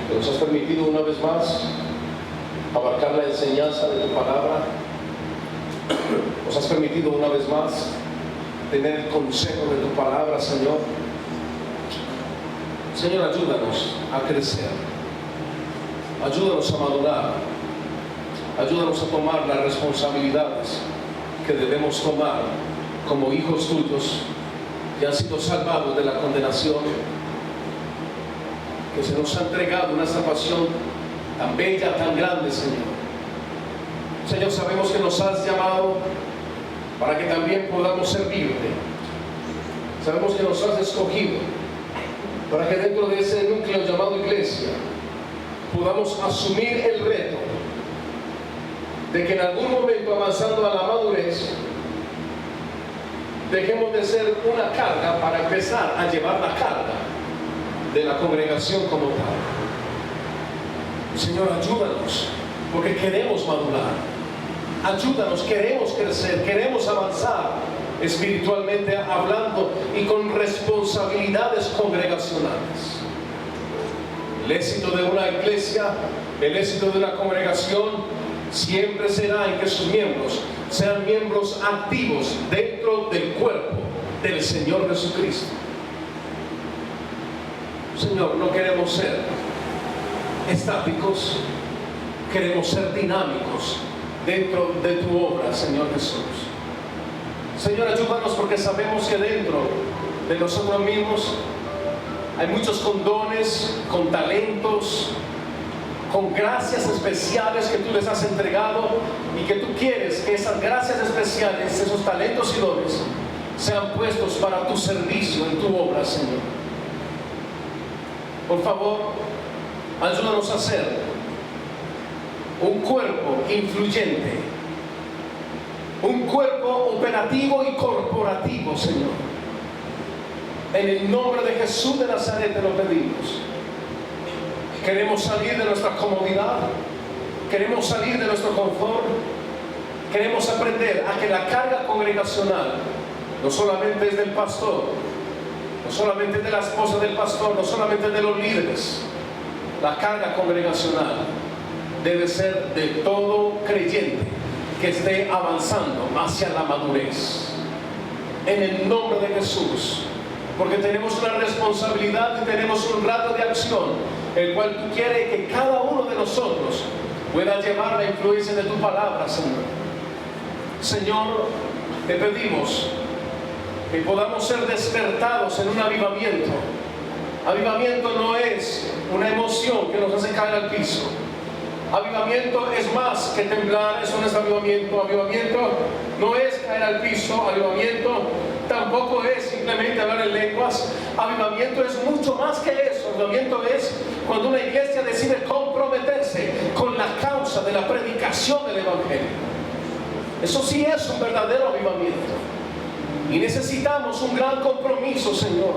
que nos has permitido una vez más abarcar la enseñanza de tu palabra. Nos has permitido una vez más tener el consejo de tu palabra, Señor. Señor, ayúdanos a crecer, ayúdanos a madurar, ayúdanos a tomar las responsabilidades que debemos tomar como hijos tuyos que han sido salvados de la condenación, que se nos ha entregado una salvación tan bella, tan grande, Señor. Señor, sabemos que nos has llamado para que también podamos servirte. Sabemos que nos has escogido para que dentro de ese núcleo llamado iglesia podamos asumir el reto de que en algún momento, avanzando a la madurez, dejemos de ser una carga para empezar a llevar la carga de la congregación como tal. Señor, ayúdanos, porque queremos madurar. Ayúdanos, queremos crecer, queremos avanzar espiritualmente hablando y con responsabilidades congregacionales. El éxito de una iglesia, el éxito de una congregación siempre será en que sus miembros sean miembros activos dentro del cuerpo del Señor Jesucristo. Señor, no queremos ser estáticos, queremos ser dinámicos dentro de tu obra, Señor Jesús. Señor, ayúdanos, porque sabemos que dentro de nosotros mismos hay muchos con dones, con talentos, con gracias especiales que tú les has entregado, y que tú quieres que esas gracias especiales, esos talentos y dones sean puestos para tu servicio en tu obra, Señor. Por favor, ayúdanos a ser un cuerpo influyente, un cuerpo operativo y corporativo, Señor. En el nombre de Jesús de Nazaret te lo pedimos. Queremos salir de nuestra comodidad, queremos salir de nuestro confort, queremos aprender a que la carga congregacional no solamente es del pastor, no solamente es de la esposa del pastor, no solamente es de los líderes. La carga congregacional debe ser de todo creyente que esté avanzando hacia la madurez. En el nombre de Jesús, porque tenemos una responsabilidad y tenemos un rato de acción, el cual tú quieres que cada uno de nosotros pueda llevar la influencia de tu palabra, Señor. Señor, te pedimos que podamos ser despertados en un avivamiento. Avivamiento no es una emoción que nos hace caer al piso. Avivamiento es más que temblar, eso no es avivamiento. Avivamiento no es caer al piso. Avivamiento tampoco es simplemente hablar en lenguas. Avivamiento es mucho más que eso. Avivamiento es cuando una iglesia decide comprometerse con la causa de la predicación del Evangelio. Eso sí es un verdadero avivamiento. Y necesitamos un gran compromiso, Señor.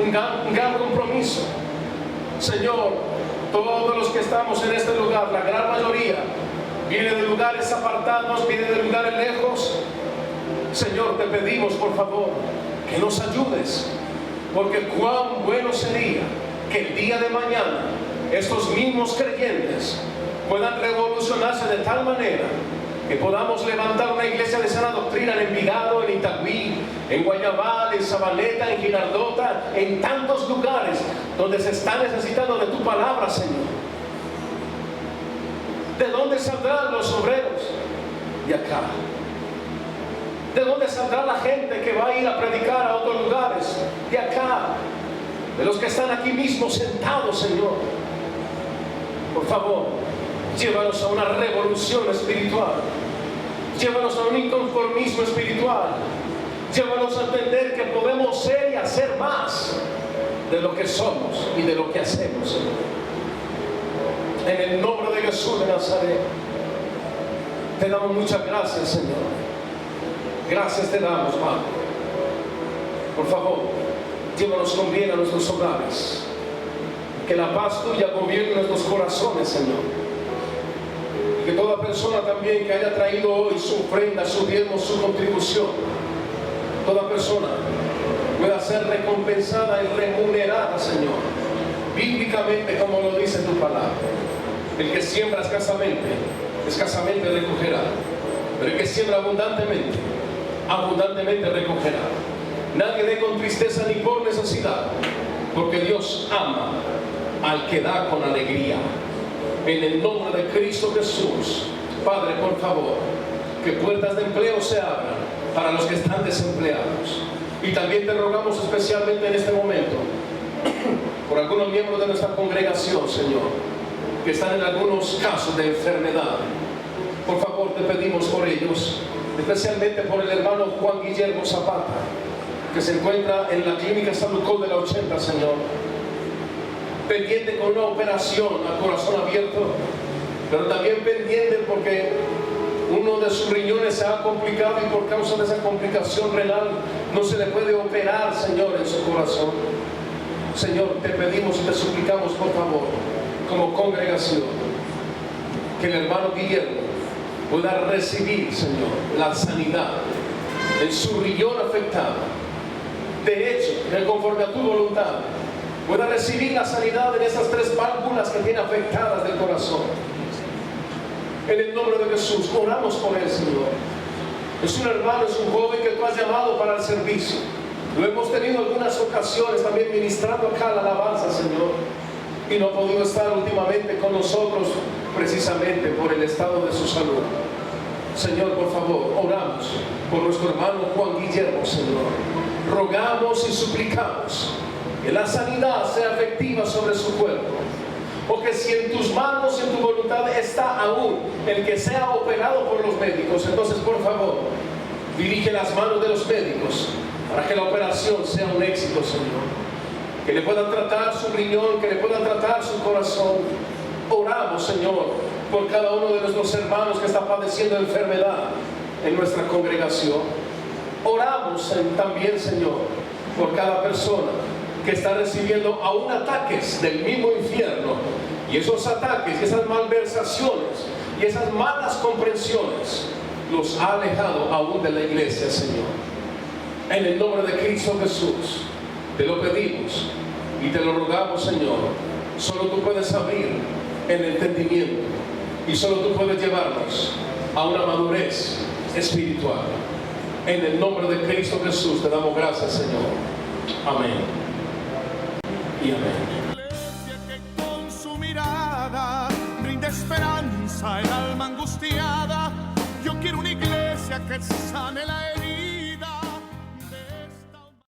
Un gran compromiso. Señor, todos los que estamos en este lugar, la gran mayoría, viene de lugares apartados, viene de lugares lejos. Señor, te pedimos por favor que nos ayudes, porque cuán bueno sería que el día de mañana estos mismos creyentes puedan revolucionarse de tal manera que podamos levantar una iglesia de sana doctrina en Envigado, en Itagüí, en Guayabal, en Zabaleta, en Girardota, en tantos lugares donde se está necesitando de tu palabra, Señor. ¿De dónde saldrán los obreros? De acá. ¿De dónde saldrá la gente que va a ir a predicar a otros lugares? De acá. De los que están aquí mismo sentados, Señor. Por favor, llévanos a una revolución espiritual. Llévanos a un inconformismo espiritual. Llévanos a entender que podemos ser y hacer más de lo que somos y de lo que hacemos, Señor. En el nombre de Jesús de Nazaret, te damos muchas gracias, Señor. Gracias te damos, Padre. Por favor, llévanos con bien a nuestros hogares. Que la paz tuya gobierne nuestros corazones, Señor. Que toda persona también que haya traído hoy su ofrenda, su diezmo, su contribución, toda persona pueda ser recompensada y remunerada, Señor, bíblicamente, como lo dice tu palabra. El que siembra escasamente recogerá, pero el que siembra abundantemente recogerá. Nadie dé con tristeza ni por necesidad, porque Dios ama al que da con alegría. En el nombre de Cristo Jesús, Padre, por favor, que puertas de empleo se abran para los que están desempleados. Y también te rogamos especialmente en este momento por algunos miembros de nuestra congregación, Señor, que están en algunos casos de enfermedad. Por favor, te pedimos por ellos, especialmente por el hermano Juan Guillermo Zapata, que se encuentra en la clínica Salucol de la 80, Señor, pendiente con una operación al corazón abierto, pero también pendiente porque uno de sus riñones se ha complicado y por causa de esa complicación renal no se le puede operar, Señor, en su corazón. Señor, te pedimos y te suplicamos, por favor, como congregación, que el hermano Guillermo pueda recibir, Señor, la sanidad en su riñón afectado. De hecho, que conforme a tu voluntad pueda recibir la sanidad en esas 3 válvulas que tiene afectadas del corazón. En el nombre de Jesús, oramos por él, Señor. Es un hermano, es un joven que tú has llamado para el servicio. Lo hemos tenido en algunas ocasiones también ministrando acá la alabanza, Señor, y no ha podido estar últimamente con nosotros precisamente por el estado de su salud. Señor, por favor, oramos por nuestro hermano Juan Guillermo, Señor. Rogamos y suplicamos que la sanidad sea efectiva sobre su cuerpo, o que si en tus manos, en tu voluntad está aún el que sea operado por los médicos, entonces por favor dirige las manos de los médicos para que la operación sea un éxito, Señor, que le puedan tratar su riñón, que le puedan tratar su corazón. Oramos, Señor, por cada uno de nuestros hermanos que está padeciendo enfermedad en nuestra congregación. Oramos también, Señor, por cada persona que está recibiendo aún ataques del mismo infierno, y esos ataques, esas malversaciones y esas malas comprensiones los ha alejado aún de la iglesia, Señor. En el nombre de Cristo Jesús te lo pedimos y te lo rogamos, Señor. Solo tú puedes abrir el entendimiento y solo tú puedes llevarnos a una madurez espiritual. En el nombre de Cristo Jesús te damos gracias, Señor. Amén. Y amén.
Iglesia que con su mirada brinda esperanza al alma angustiada. Yo quiero una iglesia que sane la herida.